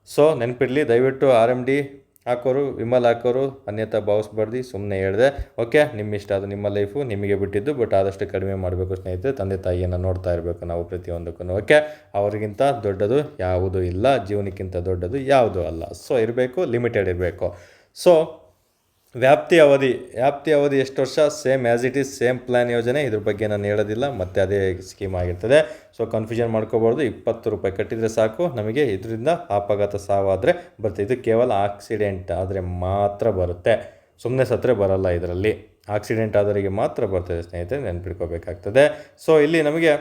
ಸೊ ನೆನಪಿರಲಿ, ದಯವಿಟ್ಟು RMD ಹಾಕೋರು, ವಿಮಲ್ ಹಾಕೋರು ಅನ್ಯತಾ ಭಾವಿಸ್ಬಾರ್ದು, ಸುಮ್ಮನೆ ಹೇಳಿದೆ. ಓಕೆ, ನಿಮ್ಮ ಇಷ್ಟ, ಅದು ನಿಮ್ಮ ಲೈಫು, ನಿಮಗೆ ಬಿಟ್ಟಿದ್ದು. ಬಟ್ ಆದಷ್ಟು ಕಡಿಮೆ ಮಾಡಬೇಕು ಸ್ನೇಹಿತರೆ. ತಂದೆ ತಾಯಿಯನ್ನು ನೋಡ್ತಾ ಇರಬೇಕು ನಾವು ಪ್ರತಿಯೊಂದಕ್ಕೂ. ಓಕೆ, ಅವರಿಗಿಂತ ದೊಡ್ಡದು ಯಾವುದೂ ಇಲ್ಲ, ಜೀವನಕ್ಕಿಂತ ದೊಡ್ಡದು ಯಾವುದೂ ಅಲ್ಲ. ಸೊ ಇರಬೇಕು, ಲಿಮಿಟೆಡ್ ಇರಬೇಕು. ಸೊ ವ್ಯಾಪ್ತಿ ಅವಧಿ ಎಷ್ಟು ವರ್ಷ? Same as it is, same plan ಯೋಜನೆ. ಇದ್ರ ಬಗ್ಗೆ ನಾನು ಹೇಳೋದಿಲ್ಲ, ಮತ್ತು ಅದೇ ಸ್ಕೀಮ್ ಆಗಿರ್ತದೆ. ಸೊ ಕನ್ಫ್ಯೂಷನ್ ಮಾಡ್ಕೋಬಾರ್ದು. 20 ರೂಪಾಯಿ ಕಟ್ಟಿದರೆ ಸಾಕು, ನಮಗೆ ಇದರಿಂದ ಅಪಘಾತ ಸಾವಾದರೆ ಬರುತ್ತೆ. ಇದು ಕೇವಲ ಆಕ್ಸಿಡೆಂಟ್ ಆದರೆ ಮಾತ್ರ ಬರುತ್ತೆ, ಸುಮ್ಮನೆ ಸತ್ತರೆ ಬರಲ್ಲ. ಇದರಲ್ಲಿ ಆಕ್ಸಿಡೆಂಟ್ ಆದವರಿಗೆ ಮಾತ್ರ ಬರ್ತದೆ ಸ್ನೇಹಿತರೆ, ನೆನ್ಪಿಟ್ಕೋಬೇಕಾಗ್ತದೆ. ಸೊ ಇಲ್ಲಿ ನಮಗೆ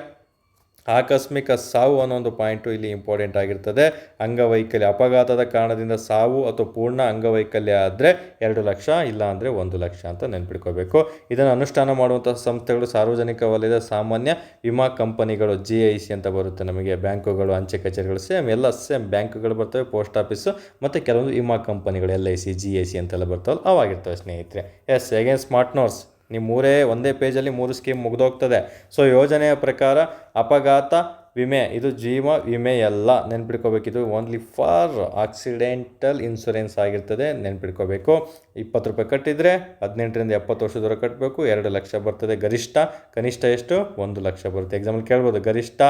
ಆಕಸ್ಮಿಕ ಸಾವು ಅನ್ನೋ ಒಂದು ಪಾಯಿಂಟು ಇಲ್ಲಿ ಇಂಪಾರ್ಟೆಂಟ್ ಆಗಿರ್ತದೆ. ಅಂಗವೈಕಲ್ಯ, ಅಪಘಾತದ ಕಾರಣದಿಂದ ಸಾವು ಅಥವಾ ಪೂರ್ಣ ಅಂಗವೈಕಲ್ಯ ಆದರೆ 2 ಲಕ್ಷ, ಇಲ್ಲ ಅಂದರೆ 1 ಲಕ್ಷ ಅಂತ ನೆನ್ಪಿಟ್ಕೋಬೇಕು. ಇದನ್ನು ಅನುಷ್ಠಾನ ಮಾಡುವಂಥ ಸಂಸ್ಥೆಗಳು ಸಾರ್ವಜನಿಕ ವಲಯದ ಸಾಮಾನ್ಯ ವಿಮಾ ಕಂಪನಿಗಳು, GIC ಅಂತ ಬರುತ್ತೆ ನಮಗೆ. ಬ್ಯಾಂಕುಗಳು, ಅಂಚೆ ಕಚೇರಿಗಳು ಎಲ್ಲ ಸೇಮ್ ಬ್ಯಾಂಕುಗಳು ಬರ್ತವೆ, ಪೋಸ್ಟ್ ಆಫೀಸು, ಮತ್ತು ಕೆಲವೊಂದು ವಿಮಾ ಕಂಪನಿಗಳು LIC, GIC ಅಂತೆಲ್ಲ ಬರ್ತಾವಲ್ಲ, ಅವಾಗಿರ್ತವೆ ಸ್ನೇಹಿತರೆ. ಎಸ್, ಅಗೇನ್ ಸ್ಮಾರ್ಟ್ ನೋಟ್ಸ್, ನಿಮ್ಮ ಒಂದೇ ಪೇಜಲ್ಲಿ 3 ಸ್ಕೀಮ್ ಮುಗಿದೋಗ್ತದೆ. ಸೊ ಯೋಜನೆಯ ಪ್ರಕಾರ ಅಪಘಾತ ವಿಮೆ ಇದು ಜೀವ ವಿಮೆಯಲ್ಲ, ನೆನ್ಪಿಟ್ಕೋಬೇಕಿದು. ಓನ್ಲಿ ಫಾರ್ ಆಕ್ಸಿಡೆಂಟಲ್ ಇನ್ಶೂರೆನ್ಸ್ ಆಗಿರ್ತದೆ, ನೆನ್ಪಿಟ್ಕೋಬೇಕು. 20 ರೂಪಾಯಿ ಕಟ್ಟಿದರೆ 18ರಿಂದ 70 ವರ್ಷದವರೆಗೆ ಕಟ್ಟಬೇಕು. 2 ಲಕ್ಷ ಬರ್ತದೆ ಗರಿಷ್ಠ. ಕನಿಷ್ಠ ಎಷ್ಟು? 1 ಲಕ್ಷ ಬರುತ್ತೆ. ಎಕ್ಸಾಂಪಲ್ ಕೇಳ್ಬೋದು, ಗರಿಷ್ಠ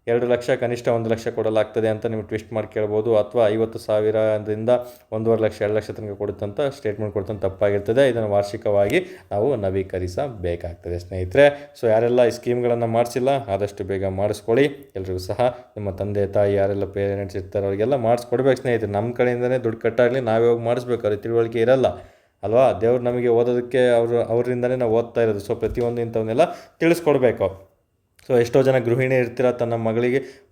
2 ಲಕ್ಷ, ಕನಿಷ್ಠ 1 ಲಕ್ಷ ಕೊಡಲಾಗ್ತದೆ ಅಂತ ನೀವು ಟ್ವಿಸ್ಟ್ ಮಾಡಿ ಕೇಳ್ಬೋದು. ಅಥವಾ 50,000ದಿಂದ 1.5 ಲಕ್ಷ 2 ಲಕ್ಷ ತನಕ ಕೊಡುತ್ತಂತ ಸ್ಟೇಟ್ಮೆಂಟ್ ಕೊಡ್ತಂತ ತಪ್ಪಾಗಿರ್ತದೆ. ಇದನ್ನು ವಾರ್ಷಿಕವಾಗಿ ನಾವು ನವೀಕರಿಸಬೇಕಾಗ್ತದೆ ಸ್ನೇಹಿತರೆ. ಸೊ ಯಾರೆಲ್ಲ ಈ ಸ್ಕೀಮ್ಗಳನ್ನು ಮಾಡಿಸಿಲ್ಲ ಆದಷ್ಟು ಬೇಗ ಮಾಡಿಸ್ಕೊಳ್ಳಿ. ಎಲ್ರಿಗೂ ಸಹ ನಿಮ್ಮ ತಂದೆ ತಾಯಿ ಯಾರೆಲ್ಲ ಪೇರೆಂಟ್ಸ್ ಇರ್ತಾರೆ ಅವರಿಗೆಲ್ಲ ಮಾಡಿಸ್ಕೊಡ್ಬೇಕು ಸ್ನೇಹಿತರೆ. ನಮ್ಮ ಕಡೆಯಿಂದನೇ ದುಡ್ಡು ಕಟ್ಟಾಗಲಿ, ನಾವೇ ಹೋಗಿ ಮಾಡಿಸ್ಬೇಕು, ಅವ್ರಿಗೆ ತಿಳುವಳಿಕೆ ಇರಲ್ಲ ಅಲ್ವಾ. ದೇವ್ರು ನಮಗೆ ಓದೋದಕ್ಕೆ ಅವರಿಂದನೇ ನಾವು ಓದ್ತಾ ಇರೋದು. ಸೊ ಪ್ರತಿಯೊಂದು ಇಂಥವನ್ನೆಲ್ಲ ತಿಳಿಸ್ಕೊಡ್ಬೇಕು. ಸೊ ಎಷ್ಟೋ ಜನ ಗೃಹಿಣಿ ಇರ್ತೀರ, ತನ್ನ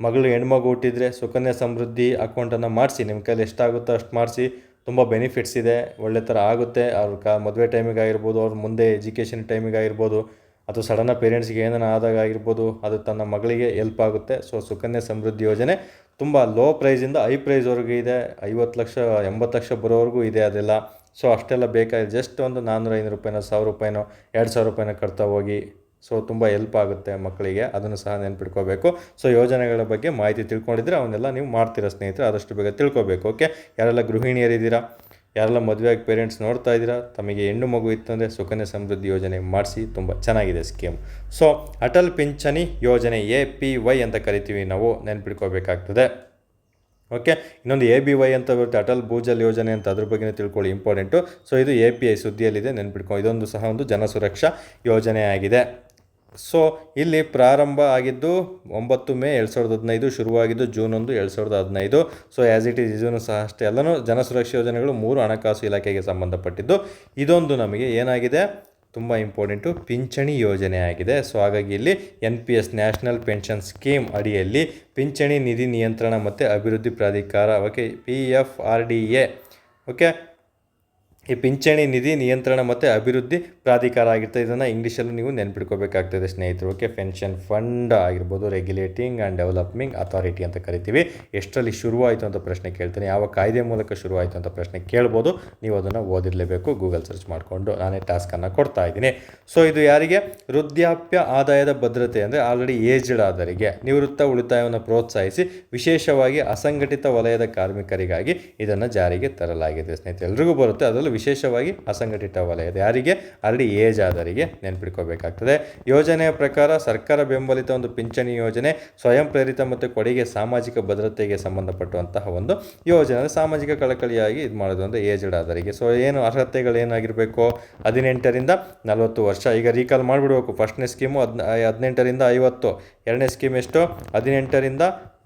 ಮಗಳು ಹೆಣ್ಮಗು ಹುಟ್ಟಿದರೆ ಸುಕನ್ಯಾ ಸಮೃದ್ಧಿ ಅಕೌಂಟನ್ನು ಮಾಡಿಸಿ. ನಿಮ್ಮ ಕೈಲಿ ಎಷ್ಟಾಗುತ್ತೋ ಅಷ್ಟು ಮಾಡಿಸಿ, ತುಂಬ ಬೆನಿಫಿಟ್ಸ್ ಇದೆ, ಒಳ್ಳೆ ಥರ ಆಗುತ್ತೆ. ಅವ್ರ ಮದುವೆ ಟೈಮಿಗಾಗಿರ್ಬೋದು, ಅವ್ರ ಮುಂದೆ ಎಜುಕೇಷನ್ ಟೈಮಿಗಾಗಿರ್ಬೋದು, ಅಥವಾ ಸಡನ್ನಾಗಿ ಪೇರೆಂಟ್ಸ್ಗೆ ಏನಾರ ಆದಾಗ ಆಗಿರ್ಬೋದು, ಅದು ತನ್ನ ಮಗಳಿಗೆ ಹೆಲ್ಪ್ ಆಗುತ್ತೆ. ಸೊ ಸುಕನ್ಯಾ ಸಮೃದ್ಧಿ ಯೋಜನೆ ತುಂಬ ಲೋ ಪ್ರೈಸಿಂದ ಹೈ ಪ್ರೈಸ್ವರೆಗೂ ಇದೆ. 50 ಲಕ್ಷ 80 ಲಕ್ಷ ಬರೋವರೆಗೂ ಇದೆ ಅದೆಲ್ಲ. ಸೊ ಅಷ್ಟೆಲ್ಲ ಬೇಕಾಗಿದೆ. ಜಸ್ಟ್ ಒಂದು 400-500 ರೂಪಾಯಿನೋ 1000 ರೂಪಾಯಿನೋ 2000 ರೂಪಾಯಿನೋ ಕಟ್ತಾ ಹೋಗಿ. ಸೊ ತುಂಬ ಹೆಲ್ಪ್ ಆಗುತ್ತೆ ಮಕ್ಕಳಿಗೆ, ಅದನ್ನು ಸಹ ನೆನ್ಪಿಟ್ಕೋಬೇಕು. ಸೊ ಯೋಜನೆಗಳ ಬಗ್ಗೆ ಮಾಹಿತಿ ತಿಳ್ಕೊಂಡಿದ್ರೆ ಅವನ್ನೆಲ್ಲ ನೀವು ಮಾಡ್ತೀರಾ ಸ್ನೇಹಿತರೆ, ಆದಷ್ಟು ಬೇಗ ತಿಳ್ಕೊಬೇಕು. ಓಕೆ, ಯಾರೆಲ್ಲ ಗೃಹಿಣಿಯರಿದ್ದೀರಾ, ಯಾರೆಲ್ಲ ಮದುವೆಯಾಗಿ ಪೇರೆಂಟ್ಸ್ ನೋಡ್ತಾ ಇದ್ದೀರಾ, ತಮಗೆ ಹೆಣ್ಣು ಮಗು ಇತ್ತಂದರೆ ಸುಕನ್ಯಾ ಸಮೃದ್ಧಿ ಯೋಜನೆ ಮಾಡಿಸಿ, ತುಂಬ ಚೆನ್ನಾಗಿದೆ ಸ್ಕೀಮ್. ಸೊ ಅಟಲ್ ಪಿಂಚಣಿ ಯೋಜನೆ APY ಅಂತ ಕರಿತೀವಿ ನಾವು, ನೆನ್ಪಿಟ್ಕೋಬೇಕಾಗ್ತದೆ. ಓಕೆ, ಇನ್ನೊಂದು ABY ಅಂತ ಬರುತ್ತೆ, ಅಟಲ್ ಭೂಜಲ್ ಯೋಜನೆ ಅಂತ, ಅದ್ರ ಬಗ್ಗೆ ತಿಳ್ಕೊಳ್ಳಿ, ಇಂಪಾರ್ಟೆಂಟು. ಸೊ ಇದು API ಸುದ್ದಿಯಲ್ಲಿದೆ, ನೆನ್ಪಿಟ್ಕೊ. ಇದೊಂದು ಸಹ ಒಂದು ಜನಸುರಕ್ಷಾ ಯೋಜನೆ ಆಗಿದೆ. ಸೊ ಇಲ್ಲಿ ಪ್ರಾರಂಭ ಆಗಿದ್ದು 9 ಮೇ 2015, ಶುರುವಾಗಿದ್ದು June 1, 2015. So as it is ಇದನ್ನು ಸಹ ಅಷ್ಟೇ, ಎಲ್ಲನೂ ಜನಸುರಕ್ಷಾ ಯೋಜನೆಗಳು 3 ಹಣಕಾಸು ಇಲಾಖೆಗೆ ಸಂಬಂಧಪಟ್ಟಿದ್ದು. ಇದೊಂದು ನಮಗೆ ಏನಾಗಿದೆ, ತುಂಬ ಇಂಪಾರ್ಟೆಂಟು, ಪಿಂಚಣಿ ಯೋಜನೆ ಆಗಿದೆ. ಸೊ ಹಾಗಾಗಿ ಇಲ್ಲಿ NPS ನ್ಯಾಷನಲ್ ಪೆನ್ಷನ್ ಸ್ಕೀಮ್ ಅಡಿಯಲ್ಲಿ ಪಿಂಚಣಿ ನಿಧಿ ನಿಯಂತ್ರಣ ಮತ್ತು ಅಭಿವೃದ್ಧಿ ಪ್ರಾಧಿಕಾರ, ಓಕೆ, PFRDA, ಓಕೆ, ಈ ಪಿಂಚಣಿ ನಿಧಿ ನಿಯಂತ್ರಣ ಮತ್ತು ಅಭಿವೃದ್ಧಿ ಪ್ರಾಧಿಕಾರ ಆಗಿರ್ತದೆ. ಇದನ್ನು ಇಂಗ್ಲೀಷಲ್ಲಿ ನೀವು ನೆನ್ಪಿಟ್ಕೋಬೇಕಾಗ್ತದೆ ಸ್ನೇಹಿತರು. ಓಕೆ, ಪೆನ್ಷನ್ ಫಂಡ್ ಆಗಿರ್ಬೋದು, ರೆಗ್ಯುಲೇಟಿಂಗ್ ಆ್ಯಂಡ್ ಡೆವಲಪ್ಮಿಂಗ್ ಅಥಾರಿಟಿ ಅಂತ ಕರಿತೀವಿ. ಎಷ್ಟರಲ್ಲಿ ಶುರುವಾಯಿತು ಅಂತ ಪ್ರಶ್ನೆ ಕೇಳ್ತೀನಿ, ಯಾವ ಕಾಯ್ದೆ ಮೂಲಕ ಶುರುವಾಯಿತು ಅಂತ ಪ್ರಶ್ನೆ ಕೇಳ್ಬೋದು. ನೀವು ಅದನ್ನು ಓದಿರಲೇಬೇಕು, ಗೂಗಲ್ ಸರ್ಚ್ ಮಾಡಿಕೊಂಡು. ನಾನೇ ಟಾಸ್ಕನ್ನು ಕೊಡ್ತಾ ಇದ್ದೀನಿ. ಸೊ ಇದು ಯಾರಿಗೆ? ವೃದ್ಧಾಪ್ಯ ಆದಾಯದ ಭದ್ರತೆ, ಅಂದರೆ ಆಲ್ರೆಡಿ ಏಜ್ಡ್ ಆದವರಿಗೆ ನಿವೃತ್ತ ಉಳಿತಾಯವನ್ನು ಪ್ರೋತ್ಸಾಹಿಸಿ ವಿಶೇಷವಾಗಿ ಅಸಂಘಟಿತ ವಲಯದ ಕಾರ್ಮಿಕರಿಗಾಗಿ ಇದನ್ನು ಜಾರಿಗೆ ತರಲಾಗಿದೆ ಸ್ನೇಹಿತರೆ. ಎಲ್ರಿಗೂ ಬರುತ್ತೆ, ಅದರಲ್ಲೂ ವಿಶೇಷವಾಗಿ ಅಸಂಘಟಿತ ವಲಯದ ಯಾರಿಗೆ? ಆಲ್ರೆಡಿ ಏಜ್ ಆದವರಿಗೆ ನೆನ್ಪಿಟ್ಕೋಬೇಕಾಗ್ತದೆ. ಯೋಜನೆಯ ಪ್ರಕಾರ ಸರ್ಕಾರ ಬೆಂಬಲಿತ ಒಂದು ಪಿಂಚಣಿ ಯೋಜನೆ ಸ್ವಯಂ ಪ್ರೇರಿತ ಮತ್ತು ಕೊಡುಗೆ ಸಾಮಾಜಿಕ ಭದ್ರತೆಗೆ ಸಂಬಂಧಪಟ್ಟಂತಹ ಒಂದು ಯೋಜನೆ. ಸಾಮಾಜಿಕ ಕಳಕಳಿಯಾಗಿ ಇದು ಮಾಡೋದು ಅಂದರೆ ಏಜ್ಡ್ ಆದವರಿಗೆ. ಸೊ ಏನು ಅರ್ಹತೆಗಳು ಏನಾಗಿರಬೇಕು? 18ರಿಂದ 40 ವರ್ಷ. ಈಗ ರೀಕಾಲ್ ಮಾಡಿಬಿಡ್ಬೇಕು. ಫಸ್ಟ್ನೇ ಸ್ಕೀಮು 18ರಿಂದ 50, ಎರಡನೇ ಸ್ಕೀಮ್ ಎಷ್ಟು? 18ರಿಂದ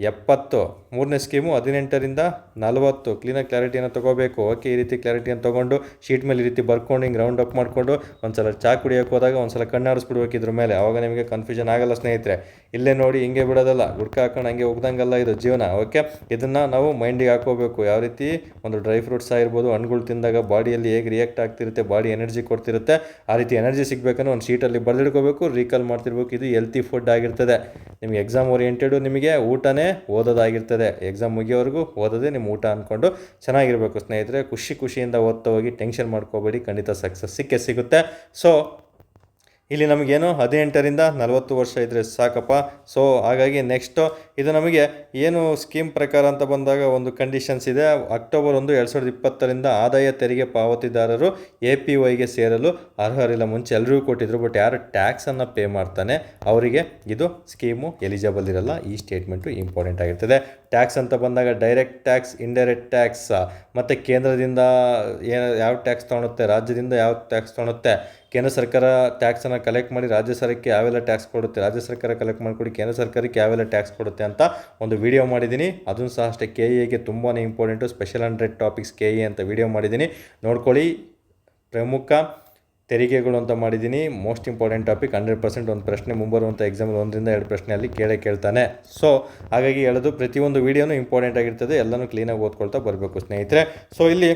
70, ಮೂರನೇ ಸ್ಕೀಮು 18ರಿಂದ 40. ಕ್ಲೀನಾಗಿ ಕ್ಲಾರಿಟಿಯನ್ನು ತೊಗೋಬೇಕು. ಓಕೆ, ಈ ರೀತಿ ಕ್ಲಾರಿಟಿಯನ್ನು ತೊಗೊಂಡು ಶೀಟ್ ಮೇಲೆ ಈ ರೀತಿ ಬರ್ಕೊಂಡು ಹಿಂಗೆ ರೌಂಡ್ ಅಪ್ ಮಾಡಿಕೊಂಡು ಒಂದ್ಸಲ ಚಾ ಕುಡಿಯೋಕೆ ಹೋದಾಗ ಒಂದ್ಸಲ ಕಣ್ಣಾಡಿಸ್ಬಿಡ್ಬೇಕು ಇದ್ರ ಮೇಲೆ. ಆವಾಗ ನಿಮಗೆ ಕನ್ಫ್ಯೂಷನ್ ಆಗಲ್ಲ ಸ್ನೇಹಿತರೆ. ಇಲ್ಲೇ ನೋಡಿ ಹಿಂಗೆ ಬಿಡೋದಲ್ಲ, ಗುಡ್ಕ ಹಾಕೊಂಡು ಹಂಗೆ ಹೋಗ್ದಂಗಲ್ಲ ಇದು ಜೀವನ. ಓಕೆ, ಇದನ್ನು ನಾವು ಮೈಂಡಿಗೆ ಹಾಕೋಬೇಕು. ಯಾವ ರೀತಿ ಒಂದು ಡ್ರೈ ಫ್ರೂಟ್ಸ್ ಆಗಿರ್ಬೋದು, ಹಣ್ಣುಗಳು ತಿಂದಾಗ ಬಾಡಿಯಲ್ಲಿ ಹೇಗೆ ರಿಯಾಕ್ಟ್ ಆಗ್ತಿರುತ್ತೆ, ಬಾಡಿ ಎನರ್ಜಿ ಕೊಡ್ತಿರುತ್ತೆ, ಆ ರೀತಿ ಎನರ್ಜಿ ಸಿಗಬೇಕನ್ನೋ ಒಂದು ಶೀಟಲ್ಲಿ ಬರೆದಿಡ್ಕೋಬೇಕು, ರೀಕಾಲ್ ಮಾಡ್ತಿರ್ಬೇಕು. ಇದು ಹೆಲ್ತಿ ಫುಡ್ ಆಗಿರ್ತದೆ. ನಿಮಗೆ ಎಕ್ಸಾಮ್ ಓರಿಯೆಂಟೆಡು, ನಿಮಗೆ ಊಟನೇ ಓದೋದಾಗಿರ್ತದೆ. ಎಕ್ಸಾಮ್ ಮುಗಿಯೋವರೆಗೂ ಓದೋದೇ ನಿಮ್ಮ ಊಟ ಅಂದ್ಕೊಂಡು ಚೆನ್ನಾಗಿರಬೇಕು ಸ್ನೇಹಿತರೆ. ಖುಷಿಯಿಂದ ಓದ್ತಾ ಹೋಗಿ, ಟೆನ್ಷನ್ ಮಾಡ್ಕೋಬೇಡಿ, ಖಂಡಿತ ಸಕ್ಸಸ್ ಸಿಕ್ಕೇ ಸಿಗುತ್ತೆ. ಸೊ ಇಲ್ಲಿ ನಮಗೇನು 18ರಿಂದ 40 ವರ್ಷ ಇದ್ದರೆ ಸಾಕಪ್ಪ. ಸೊ ಹಾಗಾಗಿ ನೆಕ್ಸ್ಟು ಇದು ನಮಗೆ ಏನು ಸ್ಕೀಮ್ ಪ್ರಕಾರ ಅಂತ ಬಂದಾಗ ಒಂದು ಕಂಡೀಷನ್ಸ್ ಇದೆ. ಅಕ್ಟೋಬರ್ 1, 2020ರಿಂದ ಆದಾಯ ತೆರಿಗೆ ಪಾವತಿದಾರರು APYಗೆ ಸೇರಲು ಅರ್ಹರಿಲ್ಲ. ಮುಂಚೆ ಎಲ್ಲರಿಗೂ ಕೊಟ್ಟಿದ್ರು, ಬಟ್ ಯಾರು ಟ್ಯಾಕ್ಸನ್ನು ಪೇ ಮಾಡ್ತಾನೆ ಅವರಿಗೆ ಇದು ಸ್ಕೀಮು ಎಲಿಜಿಬಲ್ ಇರಲ್ಲ. ಈ ಸ್ಟೇಟ್ಮೆಂಟು ಇಂಪಾರ್ಟೆಂಟ್ ಆಗಿರ್ತದೆ. ಟ್ಯಾಕ್ಸ್ ಅಂತ ಬಂದಾಗ ಡೈರೆಕ್ಟ್ ಟ್ಯಾಕ್ಸ್, ಇಂಡೈರೆಕ್ಟ್ ಟ್ಯಾಕ್ಸ್, ಮತ್ತು ಕೇಂದ್ರದಿಂದ ಯಾವ ಟ್ಯಾಕ್ಸ್ ತೊಗೊಳುತ್ತೆ, ರಾಜ್ಯದಿಂದ ಯಾವ ಟ್ಯಾಕ್ಸ್ ತೊಗೊಳುತ್ತೆ. ಕೇಂದ್ರ ಸರ್ಕಾರ ಟ್ಯಾಕ್ಸನ್ನು ಕಲೆಕ್ಟ್ ಮಾಡಿ ರಾಜ್ಯ ಸರ್ಕಾರಕ್ಕೆ ಯಾವೆಲ್ಲ ಟ್ಯಾಕ್ಸ್ ಕೊಡುತ್ತೆ, ರಾಜ್ಯ ಸರ್ಕಾರ ಕಲೆಕ್ಟ್ ಮಾಡಿಕೊಡಿ ಕೇಂದ್ರ ಸರ್ಕಾರಕ್ಕೆ ಯಾವೆಲ್ಲ ಟ್ಯಾಕ್ಸ್ ಕೊಡುತ್ತೆ ಅಂತ ಒಂದು ವಿಡಿಯೋ ಮಾಡಿದ್ದೀನಿ. ಅದನ್ನು ಸಹ ಅಷ್ಟೇ KEಗೆ ತುಂಬಾ ಇಂಪಾರ್ಟೆಂಟು. ಸ್ಪೆಷಲ್ 100 ಟಾಪಿಕ್ಸ್ KE ಅಂತ ವಿಡಿಯೋ ಮಾಡಿದ್ದೀನಿ, ನೋಡ್ಕೊಳ್ಳಿ. ಪ್ರಮುಖ ತೆರಿಗೆಗಳು ಅಂತ ಮಾಡಿದ್ದೀನಿ. Most important topic. 100% ಒಂದು ಪ್ರಶ್ನೆ ಮುಂಬರುವಂಥ ಎಕ್ಸಾಮಲ್ಲಿ 1ರಿಂದ 2 ಪ್ರಶ್ನೆಯಲ್ಲಿ ಕೇಳ್ತಾನೆ. ಸೊ ಹಾಗಾಗಿ ಹೇಳೋದು ಪ್ರತಿಯೊಂದು ವಿಡಿಯೋನೂ ಇಂಪಾರ್ಟೆಂಟ್ ಆಗಿರ್ತದೆ. ಎಲ್ಲನೂ ಕ್ಲೀನಾಗಿ ಓದ್ಕೊಳ್ತಾ ಬರಬೇಕು ಸ್ನೇಹಿತರೆ. ಸೊ ಇಲ್ಲಿ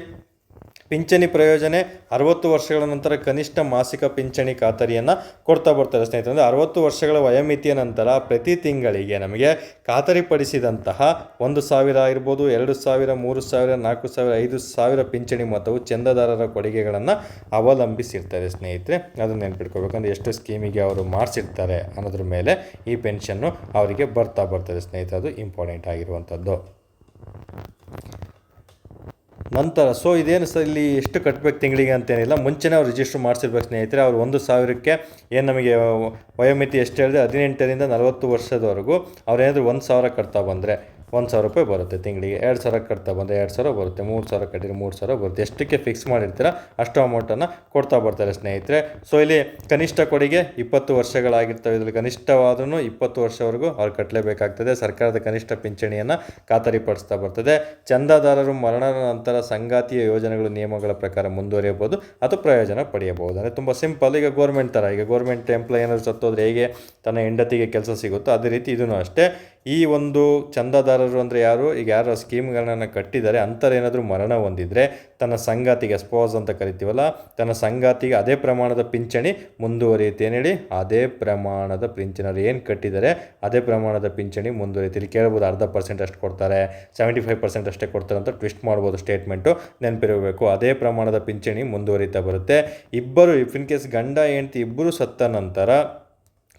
ಪಿಂಚಣಿ ಪ್ರಯೋಜನೆ 60 ವರ್ಷಗಳ ನಂತರ ಕನಿಷ್ಠ ಮಾಸಿಕ ಪಿಂಚಣಿ ಖಾತರಿಯನ್ನು ಕೊಡ್ತಾ ಬರ್ತಾರೆ ಸ್ನೇಹಿತರೆ. ಅಂದರೆ 60 ವರ್ಷಗಳ ವಯೋಮಿತಿಯ ನಂತರ ಪ್ರತಿ ತಿಂಗಳಿಗೆ ನಮಗೆ ಖಾತರಿಪಡಿಸಿದಂತಹ 1,000 ಆಗಿರ್ಬೋದು, 2,000, 3,000, 4,000, 5,000 ಪಿಂಚಣಿ ಮೊತ್ತವು ಚಂದಾದಾರರ ಕೊಡುಗೆಗಳನ್ನು ಅವಲಂಬಿಸಿರ್ತದೆ ಸ್ನೇಹಿತರೆ. ಅದನ್ನು ನೆನ್ಪಿಟ್ಕೋಬೇಕು. ಅಂದರೆ ಎಷ್ಟು ಸ್ಕೀಮಿಗೆ ಅವರು ಮಾಡಿಸಿರ್ತಾರೆ ಅನ್ನೋದ್ರ ಮೇಲೆ ಈ ಪೆನ್ಷನ್ನು ಅವರಿಗೆ ಬರ್ತದೆ ಸ್ನೇಹಿತರೆ. ಅದು ಇಂಪಾರ್ಟೆಂಟ್ ಆಗಿರುವಂಥದ್ದು. ನಂತರ ಸೊ ಇದೇನು ಇಲ್ಲಿ ಎಷ್ಟು ಕಟ್ಟಬೇಕು ತಿಂಗಳಿಗೆ ಅಂತೇನಿಲ್ಲ, ಮುಂಚೆನೇ ಅವ್ರು ರಿಜಿಸ್ಟ್ರ್ ಮಾಡಿಸಿರ್ಬೇಕು ಸ್ನೇಹಿತರೆ. ಅವ್ರು 1,000ಕ್ಕೆ ಏನು ನಮಗೆ ವಯೋಮಿತಿ ಎಷ್ಟು ಹೇಳಿದೆ 18ರಿಂದ 40 ವರ್ಷದವರೆಗೂ ಅವ್ರೇನಾದರೂ 1,000 ಕಟ್ತಾ ಬಂದರೆ 1,000 ರೂಪಾಯಿ ಬರುತ್ತೆ ತಿಂಗಳಿಗೆ. 2,000 ಕಟ್ತಾ ಬಂದರೆ 2,000 ಬರುತ್ತೆ. 3,000 ಕಟ್ಟಿದ್ರೆ 3,000 ಬರುತ್ತೆ. ಎಷ್ಟಕ್ಕೆ ಫಿಕ್ಸ್ ಮಾಡಿರ್ತೀರ ಅಷ್ಟು ಅಮೌಂಟನ್ನು ಕೊಡ್ತಾ ಬರ್ತಾರೆ ಸ್ನೇಹಿತರೆ. ಸೊ ಇಲ್ಲಿ ಕನಿಷ್ಠ ಕೊಡುಗೆ 20 ವರ್ಷಗಳಾಗಿರ್ತವೆ. ಇದರಲ್ಲಿ ಕನಿಷ್ಠವಾದ್ರೂ 20 ವರ್ಷವರೆಗೂ ಅವ್ರು ಕಟ್ಟಲೇಬೇಕಾಗ್ತದೆ. ಸರ್ಕಾರದ ಕನಿಷ್ಠ ಪಿಂಚಣಿಯನ್ನು ಖಾತರಿಪಡಿಸ್ತಾ ಬರ್ತದೆ. ಚಂದಾದಾರರು ಮರಣದ ನಂತರ ಸಂಗಾತಿಯ ಯೋಜನೆಗಳು ನಿಯಮಗಳ ಪ್ರಕಾರ ಮುಂದುವರಿಯಬಹುದು ಅಥವಾ ಪ್ರಯೋಜನ ಪಡೆಯಬಹುದು. ಅಂದರೆ ತುಂಬ ಸಿಂಪಲ್. ಈಗ ಗೋರ್ಮೆಂಟ್ ಥರ, ಈಗ ಗೋರ್ಮೆಂಟ್ ಎಂಪ್ಲಾಯ್ ಏನಾದರೂ ಸತ್ತೋದ್ರೆ ಹೇಗೆ ತನ್ನ ಹೆಂಡತಿಗೆ ಕೆಲಸ ಸಿಗುತ್ತೋ ಅದೇ ರೀತಿ ಇದೂ ಅಷ್ಟೇ. ಈ ಒಂದು ಚಂದಾದಾರರು ಅಂದರೆ ಯಾರು, ಈಗ ಯಾರು ಸ್ಕೀಮ್ಗಳನ್ನು ಕಟ್ಟಿದ್ದಾರೆ ಅಂಥವ್ರು ಏನಾದರೂ ಮರಣ ಹೊಂದಿದರೆ ತನ್ನ ಸಂಗಾತಿಗೆ, ಸ್ಪೋಸ್ ಅಂತ ಕರಿತೀವಲ್ಲ, ತನ್ನ ಸಂಗಾತಿಗೆ ಅದೇ ಪ್ರಮಾಣದ ಪಿಂಚಣಿ ಮುಂದುವರಿಯುತ್ತೆ. ಏನು ಹೇಳಿ, ಅದೇ ಪ್ರಮಾಣದ ಪಿಂಚಣಿ ಏನು ಕಟ್ಟಿದ್ದಾರೆ ಅದೇ ಪ್ರಮಾಣದ ಪಿಂಚಣಿ ಮುಂದುವರಿಯುತ್ತೆ. ಇಲ್ಲಿ ಕೇಳ್ಬೋದು 0.5% ಅಷ್ಟು ಕೊಡ್ತಾರೆ, 75% ಅಷ್ಟೇ ಕೊಡ್ತಾರೆ ಅಂತ ಟ್ವಿಸ್ಟ್ ಮಾಡ್ಬೋದು ಸ್ಟೇಟ್ಮೆಂಟು. ನೆನಪಿರಬೇಕು, ಅದೇ ಪ್ರಮಾಣದ ಪಿಂಚಣಿ ಮುಂದುವರಿತಾ ಬರುತ್ತೆ. ಇಬ್ಬರು ಇನ್ ಕೇಸ್ ಗಂಡ ಹೆಂಡತಿ ಇಬ್ಬರು ಸತ್ತ ನಂತರ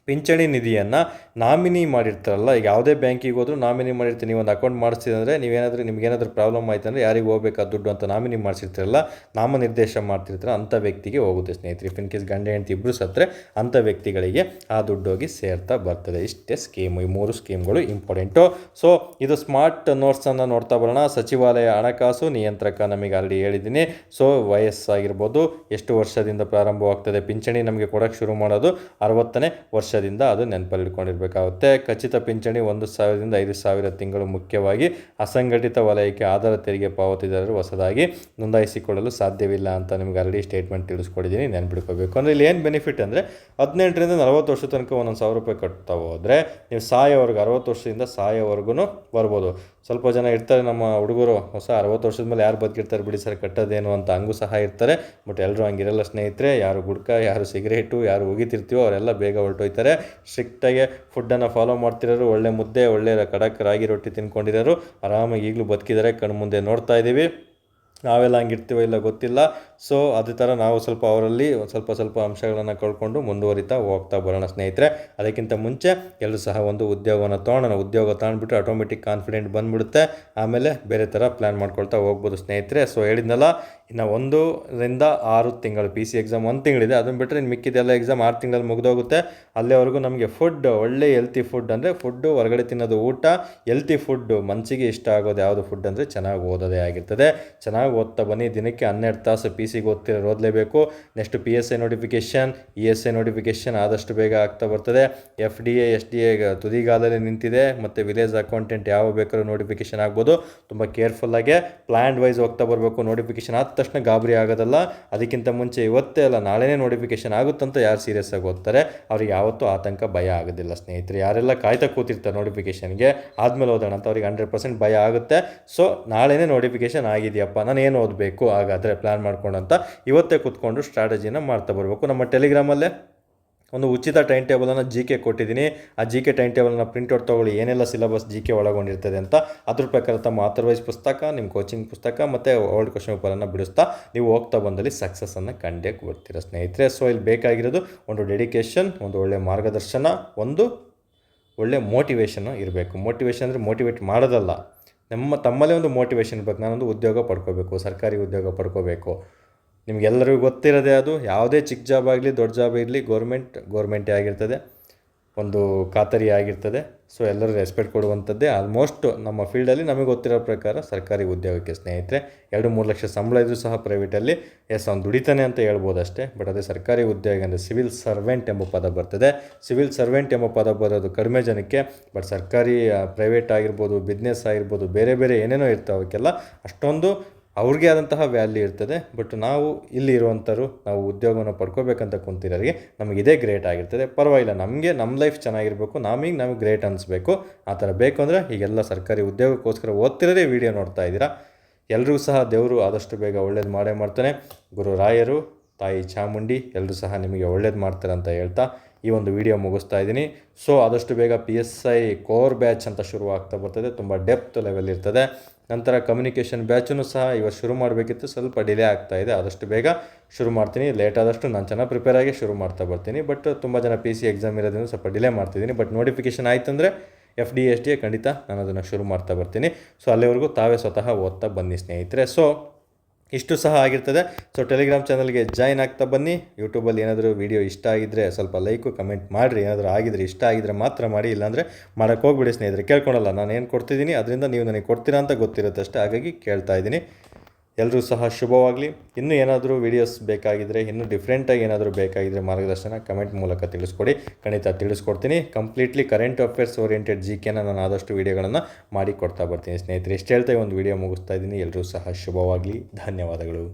ಪಿಂಚಣಿ ನಿಧಿಯನ್ನು ನಾಮಿನಿ ಮಾಡಿರ್ತಾರಲ್ಲ, ಈಗ ಯಾವುದೇ ಬ್ಯಾಂಕಿಗೆ ಹೋದರೂ ನಾಮಿನಿ ಮಾಡಿರ್ತೀವಿ. ನೀವು ಒಂದು ಅಕೌಂಟ್ ಮಾಡಿಸ್ತಿದ್ರೆ ನಿಮಗೇನಾದರೂ ಪ್ರಾಬ್ಲಮ್ ಆಯ್ತು ಅಂದರೆ ಯಾರಿಗೆ ಹೋಗ್ಬೇಕಾದ ದುಡ್ಡು ಅಂತ ನಾಮಿನಿ ಮಾಡಿಸಿರ್ತೀರಲ್ಲ, ನಾಮನಿರ್ದೇಶ ಮಾಡ್ತಿರ್ತಾರೆ, ಅಂಥ ವ್ಯಕ್ತಿಗೆ ಹೋಗುತ್ತೆ ಸ್ನೇಹಿತರೆ. ಇನ್ ಕೇಸ್ ಗಂಡ ಹೆಂಡತಿ ಇಬ್ಬರು ಸತ್ತರೆ ಅಂಥ ವ್ಯಕ್ತಿಗಳಿಗೆ ಆ ದುಡ್ಡು ಹೋಗಿ ಸೇರ್ತಾ ಬರ್ತದೆ. ಇಷ್ಟೇ ಸ್ಕೀಮು. ಈ 3 ಸ್ಕೀಮ್ಗಳು ಇಂಪಾರ್ಟೆಂಟು. ಸೊ ಇದು ಸ್ಮಾರ್ಟ್ ನೋಟ್ಸನ್ನು ನೋಡ್ತಾ ಬರೋಣ. ಸಚಿವಾಲಯ ಹಣಕಾಸು ನಿಯಂತ್ರಕ ನಮಗೆ ಆಲ್ರೆಡಿ ಹೇಳಿದ್ದೀನಿ. ಸೊ ವಯಸ್ಸಾಗಿರ್ಬೋದು, ಎಷ್ಟು ವರ್ಷದಿಂದ ಪ್ರಾರಂಭವಾಗ್ತದೆ ಪಿಂಚಣಿ ನಮಗೆ ಕೊಡೋಕ್ಕೆ ಶುರು ಮಾಡೋದು 60ನೇ ವರ್ಷದಿಂದ. ಅದು ನೆನಪಲ್ಲಿ ಇಟ್ಕೊಂಡಿರಬೇಕಾಗುತ್ತೆ. ಖಚಿತ ಪಿಂಚಣಿ 1,000ರಿಂದ 5,000 ತಿಂಗಳು. ಮುಖ್ಯವಾಗಿ ಅಸಂಘಟಿತ ವಲಯಕ್ಕೆ ಆಧಾರ ತೆರಿಗೆ ಪಾವತಿದಾರರು ಹೊಸದಾಗಿ ನೋಂದಾಯಿಸಿಕೊಳ್ಳಲು ಸಾಧ್ಯವಿಲ್ಲ ಅಂತ ನಿಮ್ಗೆ ಆಲ್ರೆಡಿ ಸ್ಟೇಟ್ಮೆಂಟ್ ತಿಳಿಸ್ಕೊಟ್ಟಿದ್ದೀನಿ, ನೆನ್ಪಿಟ್ಕೋಬೇಕು. ಅಂದರೆ ಇಲ್ಲಿ ಏನು ಬೆನಿಫಿಟ್ ಅಂದರೆ 18ರಿಂದ 40 ವರ್ಷ ತನಕ 1,000 ರೂಪಾಯಿ ಕಟ್ತಾ ಹೋದರೆ ನೀವು ಸಾಯೋವರೆಗೂ 60 ವರ್ಷದಿಂದ ಸಾಯೋವರೆಗೂ ಬರ್ಬೋದು. ಸ್ವಲ್ಪ ಜನ ಇರ್ತಾರೆ ನಮ್ಮ ಹುಡುಗರು, ಹೊಸ 60 ವರ್ಷದ ಮೇಲೆ ಯಾರು ಬದುಕಿರ್ತಾರೆ ಬಿಡಿ ಸರ್ ಕಟ್ಟೋದೇನು ಅಂತ, ಹಂಗೂ ಸಹ ಇರ್ತಾರೆ. ಬಟ್ ಎಲ್ಲರೂ ಹಂಗಿರಲ್ಲ ಸ್ನೇಹಿತರೆ. ಯಾರು ಗುಡ್ಕ, ಯಾರು ಸಿಗರೇಟು, ಯಾರು ಹೋಗಿತಿರ್ತೀವೋ ಅವರೆಲ್ಲ ಬೇಗ ಹೊರಟೋಯ್ತಾರೆ. ಸ್ಟ್ರಿಕ್ಟಾಗಿ ಫುಡ್ಡನ್ನು ಫಾಲೋ ಮಾಡ್ತಿರೋರು, ಒಳ್ಳೆ ಮುದ್ದೆ, ಒಳ್ಳೆ ಖಡಕ್ ರಾಗಿ ರೊಟ್ಟಿ ತಿನ್ಕೊಂಡಿರೋರು ಆರಾಮಾಗಿ ಈಗಲೂ ಬದುಕಿದ್ದಾರೆ, ಕಣ್ಣು ಮುಂದೆ ನೋಡ್ತಾ ಇದ್ದೀವಿ. ನಾವೆಲ್ಲ ಹಂಗಿರ್ತೀವೋ ಇಲ್ಲ ಗೊತ್ತಿಲ್ಲ. ಸೊ ಅದೇ ಥರ ನಾವು ಸ್ವಲ್ಪ ಅವರಲ್ಲಿ ಸ್ವಲ್ಪ ಅಂಶಗಳನ್ನು ಕಳ್ಕೊಂಡು ಮುಂದುವರಿತಾ ಹೋಗ್ತಾ ಬರೋಣ ಸ್ನೇಹಿತರೆ. ಅದಕ್ಕಿಂತ ಮುಂಚೆ ಎಲ್ಲರೂ ಸಹ ಒಂದು ಉದ್ಯೋಗವನ್ನು ತೊಗೊಳ್ಳೋಣ. ಉದ್ಯೋಗ ತೊಗೊಂಡ್ಬಿಟ್ರೆ ಆಟೋಮೆಟಿಕ್ ಕಾನ್ಫಿಡೆಂಟ್ ಬಂದುಬಿಡುತ್ತೆ. ಆಮೇಲೆ ಬೇರೆ ಥರ ಪ್ಲ್ಯಾನ್ ಮಾಡ್ಕೊಳ್ತಾ ಹೋಗ್ಬೋದು ಸ್ನೇಹಿತರೆ. ಸೊ ಹೇಳಿದ್ನಲ್ಲ, ಇನ್ನು 1 ರಿಂದ 6 ತಿಂಗಳು ಪಿ ಸಿ ಎಕ್ಸಾಮ್ 1 ತಿಂಗಳಿದೆ. ಅದನ್ನು ಬಿಟ್ಟರೆ ಇನ್ನು ಮಿಕ್ಕಿದೆಲ್ಲ ಎಕ್ಸಾಮ್ 6 ತಿಂಗಳಲ್ಲಿ ಮುಗಿದೋಗುತ್ತೆ. ಅಲ್ಲಿವರೆಗೂ ನಮಗೆ ಫುಡ್, ಒಳ್ಳೆ ಹೆಲ್ತಿ ಫುಡ್ ಅಂದರೆ ಫುಡ್ಡು ಹೊರಗಡೆ ತಿನ್ನೋದು ಊಟ, ಹೆಲ್ತಿ ಫುಡ್ಡು, ಮನಸ್ಸಿಗೆ ಇಷ್ಟ ಆಗೋದು ಯಾವುದು ಫುಡ್ ಅಂದರೆ ಚೆನ್ನಾಗಿ ಓದೋದೇ ಆಗಿರ್ತದೆ. ಚೆನ್ನಾಗಿ ಓದ್ತಾ ಬನ್ನಿ. ದಿನಕ್ಕೆ 12 ತಾಸು ಪಿ ಸಿಗೆ ಓದಲೇಬೇಕು. Next PSI notification, ESI notification ಆದಷ್ಟು ಬೇಗ ಆಗ್ತಾ ಬರ್ತದೆ. FDA SDA ತುದಿಗಾಲಲ್ಲಿ ನಿಂತಿದೆ. ಮತ್ತು ವಿಲೇಜ್ ಅಕೌಂಟೆಂಟ್ ಯಾವ ಬೇಕಾದ್ರೂ ನೋಟಿಫಿಕೇಷನ್ ಆಗ್ಬೋದು. ತುಂಬ ಕೇರ್ಫುಲ್ಲಾಗೆ ಪ್ಲ್ಯಾನ್ ವೈಸ್ ಹೋಗ್ತಾ ಬರಬೇಕು. ನೋಟಿಫಿಕೇಷನ್ ಆದ ತಕ್ಷಣ ಗಾಬರಿ ಆಗೋದಲ್ಲ. ಅದಕ್ಕಿಂತ ಮುಂಚೆ ಇವತ್ತೇ ಅಲ್ಲ ನಾಳೆನೇ ನೋಟಿಫಿಕೇಷನ್ ಆಗುತ್ತಂತ ಯಾರು ಸೀರಿಯಸ್ ಆಗಿ ಓದ್ತಾರೆ ಅವ್ರಿಗೆ ಯಾವತ್ತೂ ಆತಂಕ, ಭಯ ಆಗೋದಿಲ್ಲ ಸ್ನೇಹಿತರೆ. ಯಾರೆಲ್ಲ ಕಾಯ್ತಾ ಕೂತಿರ್ತಾರೆ ನೋಟಿಫಿಕೇಷನ್ಗೆ ಆದಮೇಲೆ ಓದೋಣ ಅಂತ, ಅವ್ರಿಗೆ 100% ಭಯ ಆಗುತ್ತೆ. ಸೊ ನಾಳೆನೇ ನೋಟಿಫಿಕೇಷನ್ ಆಗಿದೆಯಪ್ಪ, ನಾನು ಏನು ಓದಬೇಕು ಹಾಗಾದರೆ ಪ್ಲ್ಯಾನ್ ಮಾಡ್ಕೊಂಡು ಅಂತ ಇವತ್ತೇ ಕೂತ್ಕೊಂಡು ಸ್ಟ್ರಾಟಜಿನ ಮಾಡ್ತಾ ಬರಬೇಕು. ನಮ್ಮ ಟೆಲಿಗ್ರಾಮಲ್ಲೇ ಒಂದು ಉಚಿತ ಟೈಮ್ ಟೇಬಲನ್ನು GK ಕೊಟ್ಟಿದ್ದೀನಿ. ಆ GK ಟೈಮ್ ಟೇಬಲನ್ನು ಪ್ರಿಂಟ್ಔಟ್ ತೊಗೊಳ್ಳಿ, ಏನೆಲ್ಲ ಸಿಲೆಬಸ್ GK ಒಳಗೊಂಡಿರ್ತದೆ ಅಂತ. ಅದ್ರ ಪ್ರಕಾರ ತಮ್ಮ ಆಥರ್ವೈಸ್ ಪುಸ್ತಕ, ನಿಮ್ಮ ಕೋಚಿಂಗ್ ಪುಸ್ತಕ ಮತ್ತು ಓಲ್ಡ್ ಕ್ವಶನ್ ಪೇಪರನ್ನು ಬಿಡಿಸ್ತಾ ನೀವು ಹೋಗ್ತಾ ಬಂದಲ್ಲಿ ಸಕ್ಸಸ್ಸನ್ನು ಕಂಡೇ ಕೊಡ್ತೀರ ಸ್ನೇಹಿತರೆ. ಸೊ ಇಲ್ಲಿ ಬೇಕಾಗಿರೋದು ಒಂದು ಡೆಡಿಕೇಶನ್, ಒಂದು ಒಳ್ಳೆಯ ಮಾರ್ಗದರ್ಶನ, ಒಂದು ಒಳ್ಳೆ ಮೋಟಿವೇಶನ್ನು ಇರಬೇಕು. ಮೋಟಿವೇಶನ್ ಅಂದರೆ ಮೋಟಿವೇಟ್ ಮಾಡೋದಲ್ಲ, ತಮ್ಮಲ್ಲೇ ಒಂದು ಮೋಟಿವೇಶನ್ ಇರಬೇಕು. ನಾನೊಂದು ಉದ್ಯೋಗ ಪಡ್ಕೋಬೇಕು, ಸರ್ಕಾರಿ ಉದ್ಯೋಗ ಪಡ್ಕೋಬೇಕು. ನಿಮಗೆಲ್ಲರಿಗೂ ಗೊತ್ತಿರೋದೇ ಅದು. ಯಾವುದೇ ಚಿಕ್ಕ ಜಾಬ್ ಆಗಲಿ ದೊಡ್ಡ ಜಾಬ್ ಇರಲಿ, ಗೌರ್ಮೆಂಟೇ ಆಗಿರ್ತದೆ, ಒಂದು ಖಾತರಿ ಆಗಿರ್ತದೆ. ಸೊ ಎಲ್ಲರೂ ರೆಸ್ಪೆಕ್ಟ್ ಕೊಡುವಂಥದ್ದೇ. ಆಲ್ಮೋಸ್ಟ್ ನಮ್ಮ ಫೀಲ್ಡಲ್ಲಿ ನಮಗೆ ಗೊತ್ತಿರೋ ಪ್ರಕಾರ ಸರ್ಕಾರಿ ಉದ್ಯೋಗಕ್ಕೆ ಸ್ನೇಹಿತರೆ 2-3 ಲಕ್ಷ ಸಂಬಳ ಇದ್ದರೂ ಸಹ ಪ್ರೈವೇಟಲ್ಲಿ ಅವ್ನು ದುಡಿತಾನೆ ಅಂತ ಹೇಳ್ಬೋದು ಅಷ್ಟೇ. ಬಟ್ ಅದೇ ಸರ್ಕಾರಿ ಉದ್ಯೋಗ ಅಂದರೆ ಸಿವಿಲ್ ಸರ್ವೆಂಟ್ ಎಂಬ ಪದ ಬರ್ತದೆ. ಸಿವಿಲ್ ಸರ್ವೆಂಟ್ ಎಂಬ ಪದ ಬರೋದು ಕಡಿಮೆ ಜನಕ್ಕೆ. ಬಟ್ ಸರ್ಕಾರಿ ಪ್ರೈವೇಟ್ ಆಗಿರ್ಬೋದು, ಬಿಸ್ನೆಸ್ ಆಗಿರ್ಬೋದು, ಬೇರೆ ಬೇರೆ ಏನೇನೋ ಇರ್ತಾವೆ, ಅವಕ್ಕೆಲ್ಲ ಅಷ್ಟೊಂದು ಅವ್ರಿಗೆ ಆದಂತಹ ವ್ಯಾಲ್ಯೂ ಇರ್ತದೆ. ಬಟ್ ನಾವು ಇಲ್ಲಿ ಇರುವಂಥವ್ರು, ನಾವು ಉದ್ಯೋಗವನ್ನು ಪಡ್ಕೋಬೇಕಂತ ಕುಂತಿರೋರಿಗೆ ನಮಗೆ ಇದೇ ಗ್ರೇಟ್ ಆಗಿರ್ತದೆ. ಪರವಾಗಿಲ್ಲ, ನಮ್ಮ ಲೈಫ್ ಚೆನ್ನಾಗಿರಬೇಕು, ನಮಗೆ ಗ್ರೇಟ್ ಅನಿಸ್ಬೇಕು. ಆ ಥರ ಬೇಕು ಅಂದರೆ ಈಗೆಲ್ಲ ಸರ್ಕಾರಿ ಉದ್ಯೋಗಕ್ಕೋಸ್ಕರ ಓದ್ತಿರೋದೇ ವಿಡಿಯೋ ನೋಡ್ತಾ ಇದ್ದೀರಾ. ಎಲ್ಲರಿಗೂ ಸಹ ದೇವರು ಆದಷ್ಟು ಬೇಗ ಒಳ್ಳೇದು ಮಾಡೇ ಮಾಡ್ತಾನೆ. ಗುರು ರಾಯರು, ತಾಯಿ ಚಾಮುಂಡಿ ಎಲ್ಲರೂ ಸಹ ನಿಮಗೆ ಒಳ್ಳೇದು ಮಾಡ್ತಾರೆ ಅಂತ ಹೇಳ್ತಾ ಈ ಒಂದು ವಿಡಿಯೋ ಮುಗಿಸ್ತಾ ಇದ್ದೀನಿ. ಸೊ ಆದಷ್ಟು ಬೇಗ PSI ಕೋರ್ ಬ್ಯಾಚ್ ಅಂತ ಶುರು ಆಗ್ತಾ ಬರ್ತದೆ. ತುಂಬ ಡೆಪ್ತ್ ಲೆವೆಲ್ ಇರ್ತದೆ. ನಂತರ ಕಮ್ಯುನಿಕೇಷನ್ ಬ್ಯಾಚನ್ನು ಸಹ ಇವತ್ತು ಶುರು ಮಾಡಬೇಕಿತ್ತು, ಸ್ವಲ್ಪ ಡಿಲೇ ಆಗ್ತಾ ಇದೆ. ಆದಷ್ಟು ಬೇಗ ಶುರು ಮಾಡ್ತೀನಿ. ಲೇಟ್ ಆದಷ್ಟು ನಾನು ಚೆನ್ನಾಗಿ ಪ್ರಿಪೇರ್ ಆಗಿ ಶುರು ಮಾಡ್ತಾ ಬರ್ತೀನಿ. ಬಟ್ ತುಂಬ ಜನ PC ಎಕ್ಸಾಮ್ ಇರೋದ್ರಿಂದ ಸ್ವಲ್ಪ ಡಿಲೇ ಮಾಡ್ತಿದ್ದೀನಿ. ಬಟ್ ನೋಟಿಫಿಕೇಷನ್ ಆಯ್ತಂದರೆ FDA SDA ಖಂಡಿತ ನಾನು ಅದನ್ನು ಶುರು ಮಾಡ್ತಾ ಬರ್ತೀನಿ. ಸೊ ಅಲ್ಲಿವರೆಗೂ ತಾವೇ ಸ್ವತಃ ಓದ್ತಾ ಬನ್ನಿ ಸ್ನೇಹಿತರೆ. ಸೊ ಇಷ್ಟು ಸಹ ಆಗಿರ್ತದೆ. ಸೊ ಟೆಲಿಗ್ರಾಮ್ ಚಾನಲ್ಗೆ ಜಾಯ್ನ್ ಆಗ್ತಾ ಬನ್ನಿ. ಯೂಟ್ಯೂಬಲ್ಲಿ ಏನಾದರೂ ವೀಡಿಯೋ ಇಷ್ಟ ಆಗಿದ್ದರೆ ಸ್ವಲ್ಪ ಲೈಕು ಕಮೆಂಟ್ ಮಾಡಿರಿ. ಏನಾದರೂ ಆಗಿದ್ರೆ, ಇಷ್ಟ ಆಗಿದ್ರೆ ಮಾತ್ರ ಮಾಡಿ, ಇಲ್ಲಾಂದರೆ ಮಾಡೋಕ್ಕೆ ಹೋಗ್ಬಿಡಿ ಸ್ನೇಹಿತರೆ. ಕೇಳ್ಕೊಳಲ್ಲ, ನಾನು ಏನು ಕೊಡ್ತಿದ್ದೀನಿ ಅದರಿಂದ ನೀವು ನನಗೆ ಕೊಡ್ತೀರಾ ಅಂತ ಗೊತ್ತಿರುತ್ತೆ ಅಷ್ಟೇ. ಹಾಗಾಗಿ ಕೇಳ್ತಾ ಇದ್ದೀನಿ. ಎಲ್ಲರೂ ಸಹ ಶುಭವಾಗಲಿ. ಇನ್ನೂ ಏನಾದರೂ ವೀಡಿಯೋಸ್ ಬೇಕಾಗಿದ್ದರೆ, ಇನ್ನೂ ಡಿಫ್ರೆಂಟಾಗಿ ಏನಾದರೂ ಬೇಕಾಗಿದ್ದರೆ ಮಾರ್ಗದರ್ಶನ ಕಮೆಂಟ್ ಮೂಲಕ ತಿಳಿಸ್ಕೊಡಿ, ಖಂಡಿತ ತಿಳಿಸ್ಕೊಡ್ತೀನಿ. ಕಂಪ್ಲೀಟ್ಲಿ ಕರೆಂಟ್ ಅಫೇರ್ಸ್ ಓರಿಯೆಂಟೆಡ್ GKನ ನಾನು ಆದಷ್ಟು ವೀಡಿಯೋಗಳನ್ನು ಮಾಡಿ ಕೊಡ್ತಾ ಬರ್ತೀನಿ ಸ್ನೇಹಿತರೆ. ಇಷ್ಟು ಹೇಳ್ತಾ ಒಂದು ವೀಡಿಯೋ ಮುಗಿಸ್ತಾ ಇದ್ದೀನಿ. ಎಲ್ಲರೂ ಸಹ ಶುಭವಾಗಲಿ. ಧನ್ಯವಾದಗಳು.